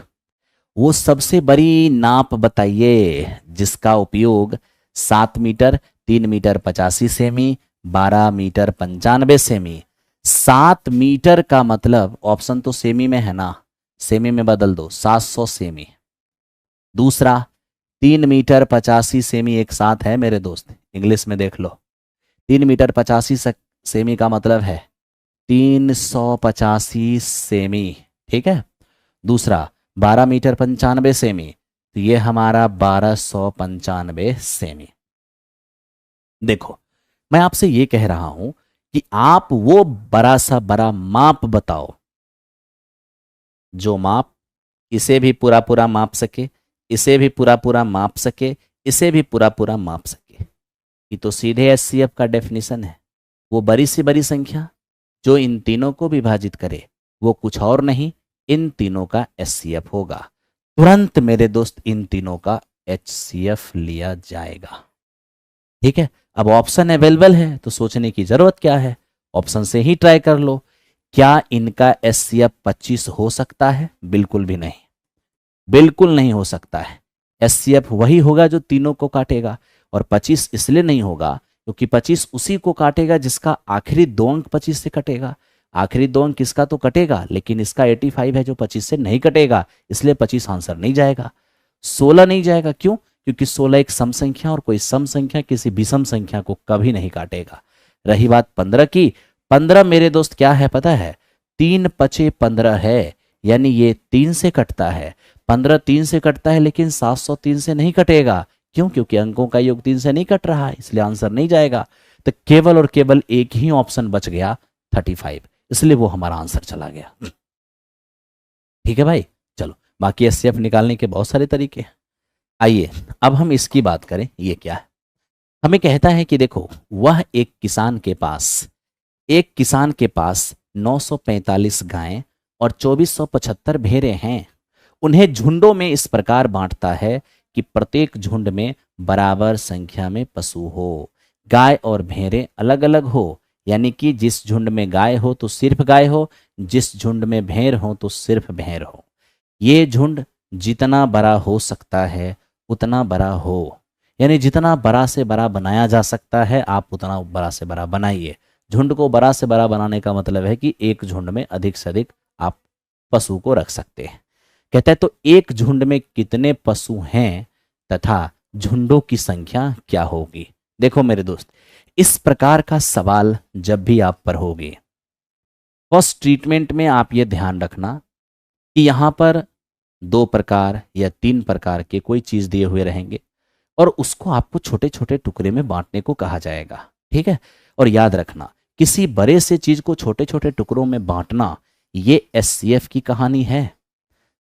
वो सबसे बड़ी नाप बताइए जिसका उपयोग 7 metre, 3 metre 85 cm, 12 metre 95 cm. 7 metre का मतलब, ऑप्शन तो सेमी में है ना, सेमी में बदल दो, 700 सेमी। दूसरा, 3 मीटर 85 सेमी एक साथ है मेरे दोस्त, इंग्लिश में देख लो। 3 मीटर 85 सेमी का मतलब है 385 सेमी, ठीक है। दूसरा, 12 मीटर 95 सेमी, तो ये हमारा 1295 सेमी। देखो, मैं आपसे ये कह रहा हूं कि आप वो बड़ा सा बड़ा माप बताओ, जो माप इसे भी पूरा पूरा माप सके, इसे भी पूरा पूरा माप सके, इसे भी पूरा पूरा माप सके। ये तो सीधे एचसीएफ का डेफिनेशन है। वो बड़ी से बड़ी संख्या जो इन तीनों को विभाजित करे, वो कुछ और नहीं, इन तीनों का एचसीएफ होगा। तुरंत मेरे दोस्त इन तीनों का एचसीएफ लिया जाएगा। ठीक है, अब ऑप्शन अवेलेबल है तो सोचने की जरूरत क्या है, ऑप्शन से ही ट्राई कर लो। क्या इनका एचसीएफ 25 हो सकता है? बिल्कुल भी नहीं, बिल्कुल नहीं हो सकता है। एचसीएफ वही होगा जो तीनों को काटेगा, और 25 इसलिए नहीं होगा क्योंकि 25 उसी को काटेगा जिसका आखिरी 2 अंक 25 से कटेगा। आखिरी 2 अंक किसका तो कटेगा, लेकिन इसका 85 है जो 25 से नहीं कटेगा, इसलिए 25 आंसर नहीं जाएगा। 16 नहीं जाएगा, क्यों? क्योंकि 16 एक सम संख्या, और कोई सम संख्या किसी विषम संख्या को कभी नहीं काटेगा। रही बात 15 की, 15 मेरे दोस्त क्या है पता है, 3 पचे 15 है, यानी ये 3 से कटता है। 15 3 से कटता है, लेकिन 703 से नहीं कटेगा। क्यों? क्योंकि अंकों का योग 3 से नहीं कट रहा है, इसलिए आंसर नहीं जाएगा। तो केवल और केवल एक ही ऑप्शन बच गया, 35, इसलिए वो हमारा आंसर चला गया। ठीक है भाई, चलो बाकी एचसीएफ निकालने के बहुत सारे तरीके हैं। आइए अब हम इसकी बात करें, ये क्या है। हमें कहता है कि देखो, वह एक किसान के पास 945 गायें और 2475 भेड़ें हैं। उन्हें झुंडों में इस प्रकार बांटता है कि प्रत्येक झुंड में बराबर संख्या में पशु हो। गाय और भेड़ें अलग अलग हो, यानी कि जिस झुंड में गाय हो तो सिर्फ गाय हो, जिस झुंड में भेड़ हो तो सिर्फ भेड़ हो। ये झुंड जितना बड़ा हो सकता है उतना बड़ा हो, यानी जितना बड़ा से बड़ा बनाया जा सकता है आप उतना बड़ा से बड़ा बनाइए। झुंड को बड़ा से बड़ा बनाने का मतलब है कि एक झुंड में अधिक से अधिक आप पशु को रख सकते हैं। कहता है तो एक झुंड में कितने पशु हैं तथा झुंडों की संख्या क्या होगी। देखो मेरे दोस्त, इस प्रकार का सवाल जब भी आप पढ़ोगे, फर्स्ट ट्रीटमेंट में आप ये ध्यान रखना कि यहां पर 2 प्रकार या 3 प्रकार के कोई चीज दिए हुए रहेंगे, और उसको आपको छोटे छोटे टुकड़े में बांटने को कहा जाएगा। ठीक है, और याद रखना, किसी बड़े से चीज को छोटे छोटे टुकड़ों में बांटना, ये एचसीएफ की कहानी है।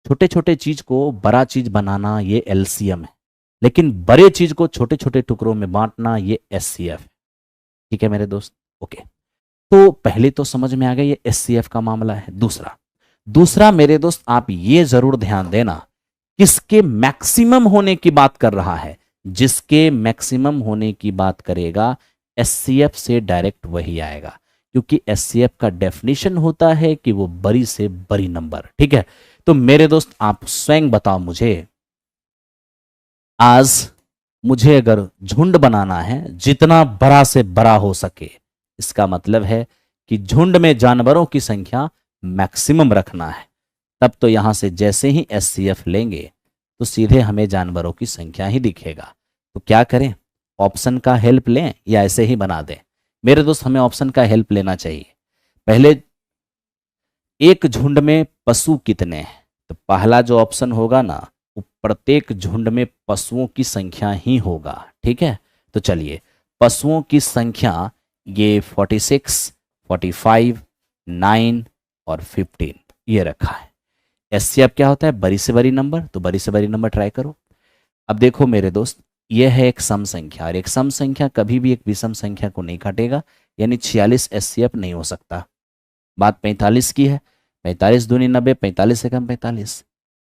छोटे छोटे चीज को बड़ा चीज बनाना ये एलसीएम है, लेकिन बड़े चीज को छोटे छोटे टुकड़ों में बांटना ये एचसीएफ है। ठीक है मेरे दोस्त, ओके। तो पहले तो समझ में आ गया ये एचसीएफ का मामला है। दूसरा, दूसरा मेरे दोस्त आप ये जरूर ध्यान देना, किसके मैक्सिमम होने की बात कर रहा है, जिसके मैक्सिमम होने की बात करेगा एचसीएफ से डायरेक्ट वही आएगा, क्योंकि एचसीएफ का डेफिनेशन होता है कि वो बड़ी से बड़ी नंबर। ठीक है, तो मेरे दोस्त आप स्वयं बताओ मुझे, आज मुझे अगर झुंड बनाना है जितना बड़ा से बड़ा हो सके, इसका मतलब है कि झुंड में जानवरों की संख्या मैक्सिमम रखना है, तब तो यहां से जैसे ही एचसीएफ लेंगे तो सीधे हमें जानवरों की संख्या ही दिखेगा। तो क्या करें, ऑप्शन का हेल्प लें या ऐसे ही बना दें? मेरे दोस्त हमें ऑप्शन का हेल्प लेना चाहिए। पहले एक झुंड में पशु कितने हैं, तो पहला जो ऑप्शन होगा ना, वो प्रत्येक झुंड में पशुओं की संख्या ही होगा। ठीक है, तो चलिए पशुओं की संख्या ये 46, 45, 9 और 15 ये रखा है। एचसीएफ क्या होता है, बड़ी से बड़ी नंबर, तो बड़ी से बड़ी नंबर ट्राई करो। अब देखो मेरे दोस्त, यह है एक सम संख्या, और एक सम संख्या कभी भी एक विषम संख्या को नहीं काटेगा, यानी 46 एचसीएफ नहीं हो सकता। बात 45 की है, 45 दूनी 90, 45 से कम 45,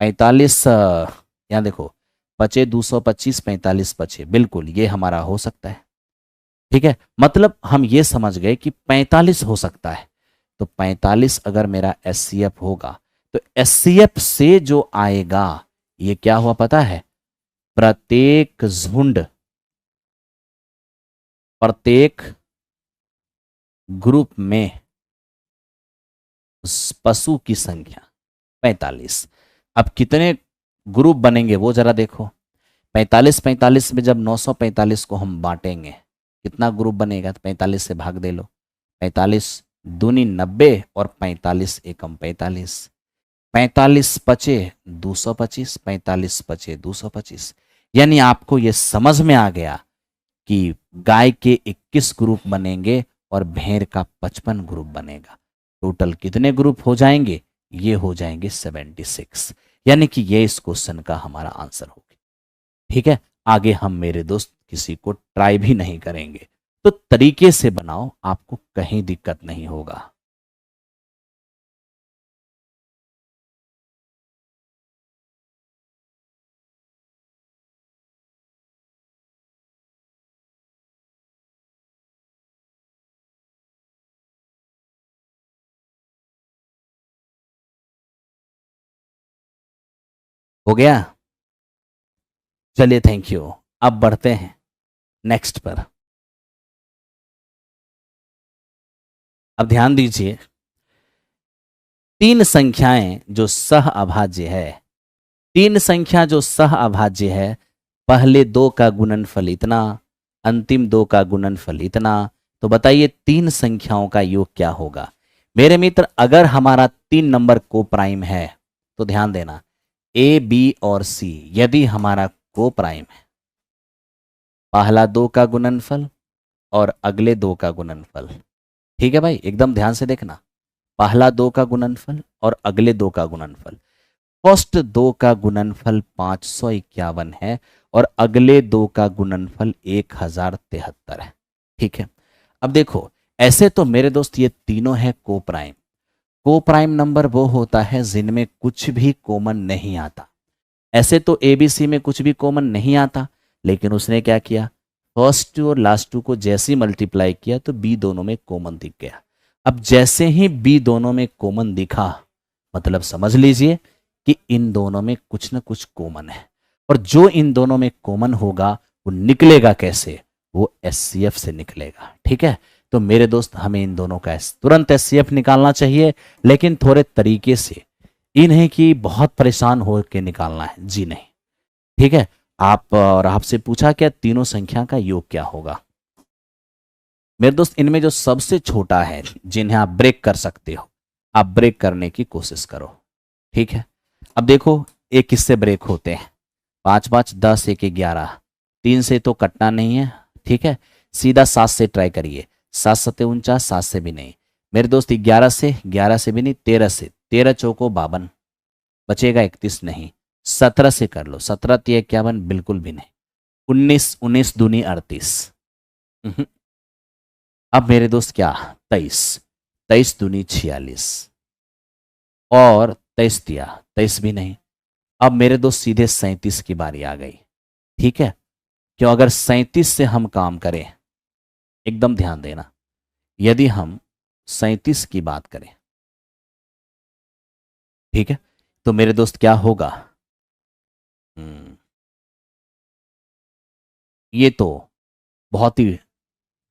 45 यहाँ देखो, पचे 225, 45 पचे, बिल्कुल ये हमारा हो सकता है। ठीक है, मतलब हम ये समझ गए कि 45 हो सकता है। तो 45 अगर मेरा एचसीएफ होगा, तो एचसीएफ से जो आएगा ये क्या हुआ पता है, प्रत्येक झुंड, प्रत्येक ग्रुप में पशु की संख्या 45। अब कितने ग्रुप बनेंगे वो जरा देखो, 45 में जब 945 को हम बांटेंगे कितना ग्रुप बनेगा, तो 45 से भाग दे लो, 45 दूनी 90 और 45 एकम 45, 45 पचे 225, 45 पचे 225। यानी आपको यह समझ में आ गया कि गाय के 21 ग्रुप बनेंगे और भेड़ का 55 ग्रुप बनेगा। टोटल कितने ग्रुप हो जाएंगे, ये हो जाएंगे 76। यानी कि ये इस क्वेश्चन का हमारा आंसर होगा। ठीक है, आगे हम मेरे दोस्त किसी को ट्राई भी नहीं करेंगे, तो तरीके से बनाओ, आपको कहीं दिक्कत नहीं होगा। हो गया, चलिए थैंक यू। अब बढ़ते हैं नेक्स्ट पर। अब ध्यान दीजिए, तीन संख्याएं जो सह अभाज्य है, तीन संख्या जो सह अभाज्य है, पहले दो का गुणनफल इतना, अंतिम दो का गुणनफल इतना, तो बताइए तीन संख्याओं का योग क्या होगा। मेरे मित्र, अगर हमारा 3 नंबर को प्राइम है तो ध्यान देना, ए बी और सी यदि हमारा को प्राइम है, पहला दो का गुणनफल और अगले दो का गुणनफल। ठीक है भाई, एकदम ध्यान से देखना, पहला दो का गुणनफल और अगले दो का गुणनफल। फर्स्ट दो का गुणनफल 551 है और अगले दो का गुणनफल 1073 है। ठीक है, अब देखो, ऐसे तो मेरे दोस्त ये तीनों है को प्राइम। को प्राइम नंबर वो होता है जिनमें कुछ भी कॉमन नहीं आता। ऐसे तो एबीसी में कुछ भी कॉमन नहीं आता, लेकिन उसने क्या किया, फर्स्ट टू और लास्ट टू को जैसे ही मल्टीप्लाई किया तो बी दोनों में कॉमन दिख गया। अब जैसे ही बी दोनों में कॉमन दिखा, मतलब समझ लीजिए कि इन दोनों में कुछ ना कुछ कॉमन है, और जो इन दोनों में कॉमन होगा वो निकलेगा कैसे, वो एचसीएफ से निकलेगा। ठीक है, तो मेरे दोस्त हमें इन दोनों का तुरंत एचसीएफ निकालना चाहिए, लेकिन थोड़े तरीके से, ये नहीं कि बहुत परेशान हो के निकालना है, जी नहीं। ठीक है, आप और आपसे पूछा क्या तीनों संख्या का योग क्या होगा। मेरे दोस्त, इनमें जो सबसे छोटा है जिन्हें आप ब्रेक कर सकते हो, आप ब्रेक करने की कोशिश करो। ठीक है, अब देखो एक किससे ब्रेक होते हैं, 5 5 10 1 11, 3 से तो कटना नहीं है। ठीक है, सीधा 7 से ट्राई करिए, 7 7 49, 7 से भी नहीं। मेरे दोस्त 11 से भी नहीं, 13 से, 13 चौको 52, बचेगा 31 नहीं। 17 से कर लो, 17 3 51, बिल्कुल भी नहीं। 19 19 दूनी 38। अब मेरे दोस्त क्या, 23 23 दूनी 46। और 23 दिया, 23 भी नहीं। अब मेरे दोस्त सीधे 37 की बारी आ गई। ठीक है, क्यों? अगर 37 से हम काम करें, एकदम ध्यान देना, यदि हम 37 की बात करें, ठीक है, तो मेरे दोस्त क्या होगा? हम्म, ये तो बहुत ही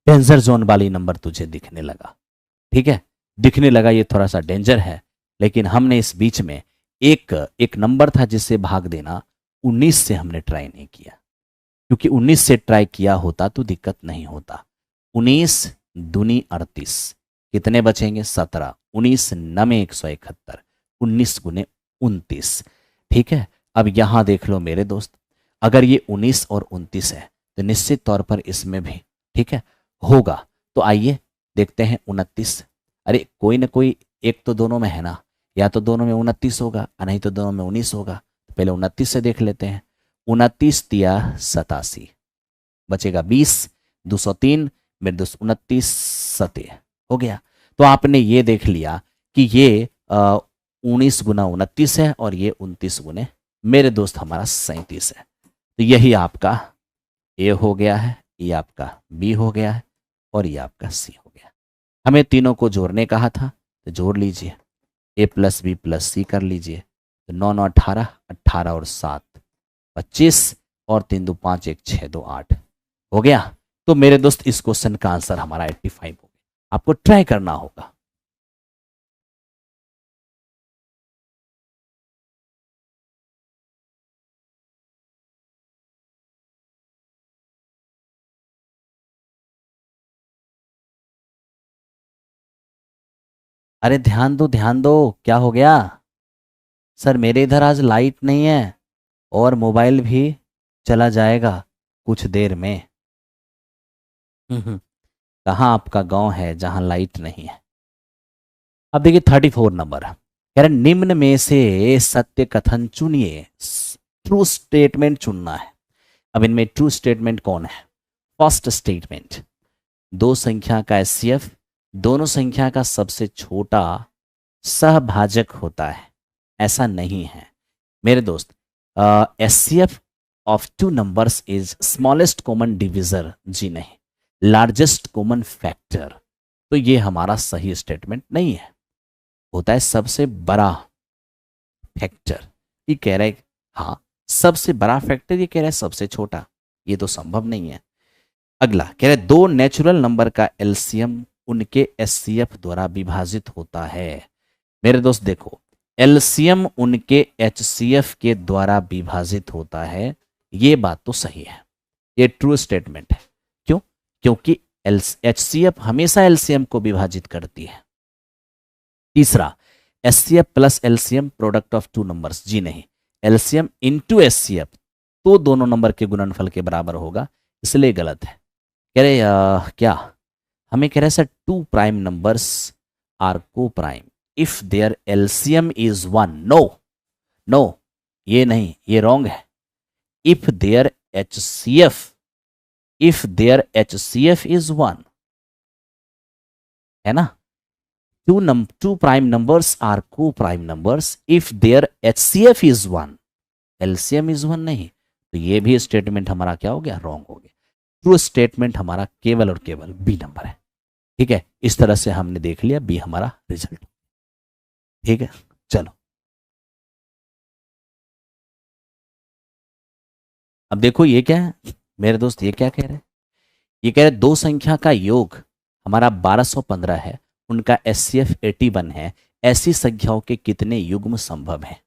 डेंजर जोन वाली नंबर तुझे दिखने लगा। ठीक है, दिखने लगा ये थोड़ा सा डेंजर है, लेकिन हमने इस बीच में एक एक नंबर था जिससे भाग देना, 19 से हमने ट्राई नहीं किया, क्योंकि 19 से ट्राई किया होता तो दिक्कत नहीं होता। 19 दूनी 38, कितने बचेंगे? 17। 19 नमे 171, 19 गुने 29। ठीक है, अब यहां देख लो मेरे दोस्त, अगर ये 19 और 29 है तो निश्चित तौर पर इसमें भी, ठीक है, होगा। तो आइए देखते हैं 29। अरे कोई ना कोई एक तो दोनों में है ना, या तो दोनों में 29 होगा और नहीं तो दोनों में 19 होगा। तो पहले 29 से देख लेते हैं। 29 दिया 87, बचेगा 20, 203, मेरे दोस्त 29 सते हो गया। तो आपने ये देख लिया कि ये 19 गुना 29 है और ये 29 गुने मेरे दोस्त हमारा 37 है। तो यही आपका ए हो गया है, ये आपका बी हो गया है और ये आपका सी हो गया। हमें तीनों को जोड़ने कहा था तो जोड़ लीजिए, ए प्लस बी प्लस सी कर लीजिए। तो 9 9 18, 18 और 7 25 और 3 2 5 1 6 2 8 हो गया। तो मेरे दोस्त इस क्वेश्चन का आंसर हमारा 85 हो गया। आपको ट्राई करना होगा। अरे ध्यान दो ध्यान दो, क्या हो गया? सर मेरे इधर आज लाइट नहीं है और मोबाइल भी चला जाएगा कुछ देर में। हम्म, कहाँ आपका गांव है जहां लाइट नहीं है? अब देखिए 34 नंबर कह रहे निम्न में से सत्य कथन चुनिए। ट्रू स्टेटमेंट चुनना है। अब इनमें ट्रू स्टेटमेंट कौन है? फर्स्ट स्टेटमेंट, दो संख्या का एचसीएफ दोनों संख्या का सबसे छोटा सहभाजक होता है, ऐसा नहीं है मेरे दोस्त। HCF of two numbers is smallest common divisor, जी नहीं, लार्जेस्ट कॉमन फैक्टर। तो ये हमारा सही स्टेटमेंट नहीं है। होता है सबसे बड़ा फैक्टर, ये कह रहा है हाँ सबसे बड़ा फैक्टर, ये कह रहा है सबसे छोटा, ये तो संभव नहीं है। अगला कह रहे दो नेचुरल नंबर का एलसीएम उनके एचसीएफ द्वारा विभाजित होता है। मेरे दोस्त देखो, एलसीएम उनके एचसीएफ के द्वारा विभाजित होता है, ये बात तो सही है, ये ट्रू स्टेटमेंट है। क्यों? क्योंकि एचसीएफ हमेशा एलसीएम को विभाजित करती है। तीसरा, HCF plus LCM product of two numbers, जी नहीं, एलसीएम इंटू एचसीएफ तो दोनों नंबर के गुणनफल के बराबर होगा, इसलिए गलत है। कह रहे क्या हमें कह रहे sir two prime numbers are co prime if their LCM is 1, no no, ये नहीं, ये रॉन्ग है। इफ देयर एचसीएफ इज 1, है ना। Two prime numbers are co prime numbers if their HCF is 1, LCM is 1 नहीं, तो ये भी स्टेटमेंट हमारा क्या हो गया? रॉन्ग हो गया। ट्रू स्टेटमेंट हमारा केवल और केवल बी नंबर है। ठीक है, इस तरह से हमने देख लिया बी हमारा रिजल्ट। ठीक है, चलो अब देखो ये क्या है मेरे दोस्त, ये क्या कह रहे हैं? ये कह रहे दो संख्या का योग हमारा 1215 है, उनका एचसीएफ 81 है, ऐसी संख्याओं के कितने युग्म संभव हैं?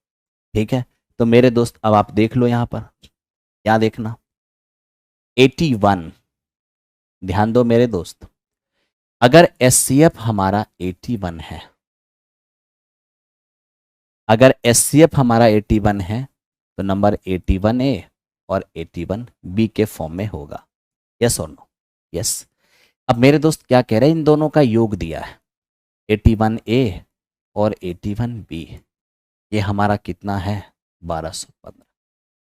ठीक है, तो मेरे दोस्त अब आप देख लो यहां पर क्या देखना, 81, ध्यान दो मेरे दोस्त, अगर एचसीएफ हमारा 81 है, अगर एचसीएफ हमारा 81 है तो नंबर 81A और 81B के फॉर्म में होगा। यस और नो? यस। अब मेरे दोस्त क्या कह रहे हैं, इन दोनों का योग दिया है 81A और 81B, ये हमारा कितना है? 1215।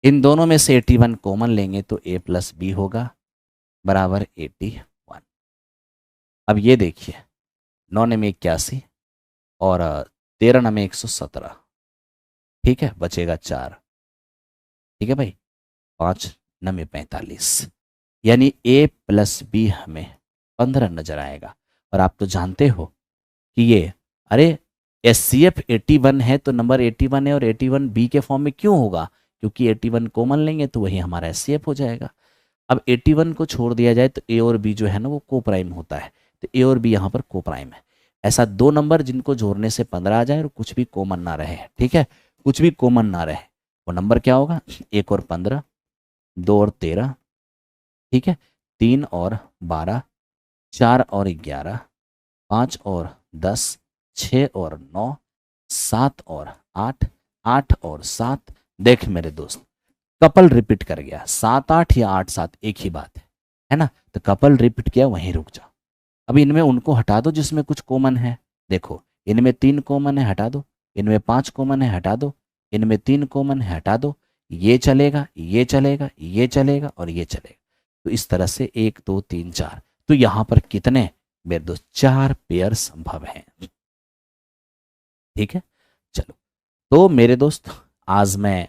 इन दोनों में से 81 कॉमन लेंगे तो A प्लस बी होगा बराबर 81। अब ये देखिए 9 में 81 और 13 नमे 117, ठीक है, बचेगा 4, ठीक है भाई, 5 नमे 45, यानी a प्लस बी हमें 15 नजर आएगा। और आप तो जानते हो कि ये, अरे SCF 81 है तो नंबर 81 है, और 81 बी के फॉर्म में क्यों होगा, क्योंकि 81 कॉमन लेंगे तो वही हमारा SCF हो जाएगा। अब 81 को छोड़ दिया जाए तो ए और बी जो है ना वो को प्राइम होता है, तो ए और बी यहाँ पर को प्राइम है। ऐसा दो नंबर जिनको जोड़ने से 15 आ जाए और कुछ भी कॉमन ना रहे, ठीक है, कुछ भी कॉमन ना रहे, वो नंबर क्या होगा, 1 और 15, 2 और 13, ठीक है, 3 और 12, 4 और 11, 5 और 10, 6 और 9, 7 और 8, 8 और 7। देख मेरे दोस्त, कपल रिपीट कर गया, 7 8 या 8 7 एक ही बात है ना, तो कपल रिपीट किया वहीं रुक जा। अब इनमें उनको हटा दो जिसमें कुछ कॉमन है, देखो इनमें 3 कॉमन है हटा दो, इनमें 5 कॉमन है हटा दो, इनमें 3 कॉमन है हटा दो, ये चलेगा ये चलेगा ये चलेगा और ये चलेगा। तो इस तरह से 1 2 3 4, तो यहां पर कितने मेरे दोस्त, 4 पेयर संभव हैं, ठीक है। चलो, तो मेरे दोस्त आज मैं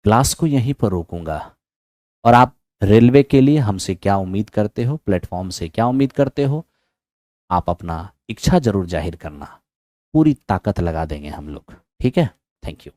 क्लास को यहीं पर रोकूंगा, और आप रेलवे के लिए हमसे क्या उम्मीद करते हो, प्लेटफॉर्म से क्या उम्मीद करते हो, आप अपना इच्छा जरूर जाहिर करना, पूरी ताकत लगा देंगे हम लोग, ठीक है। Thank you.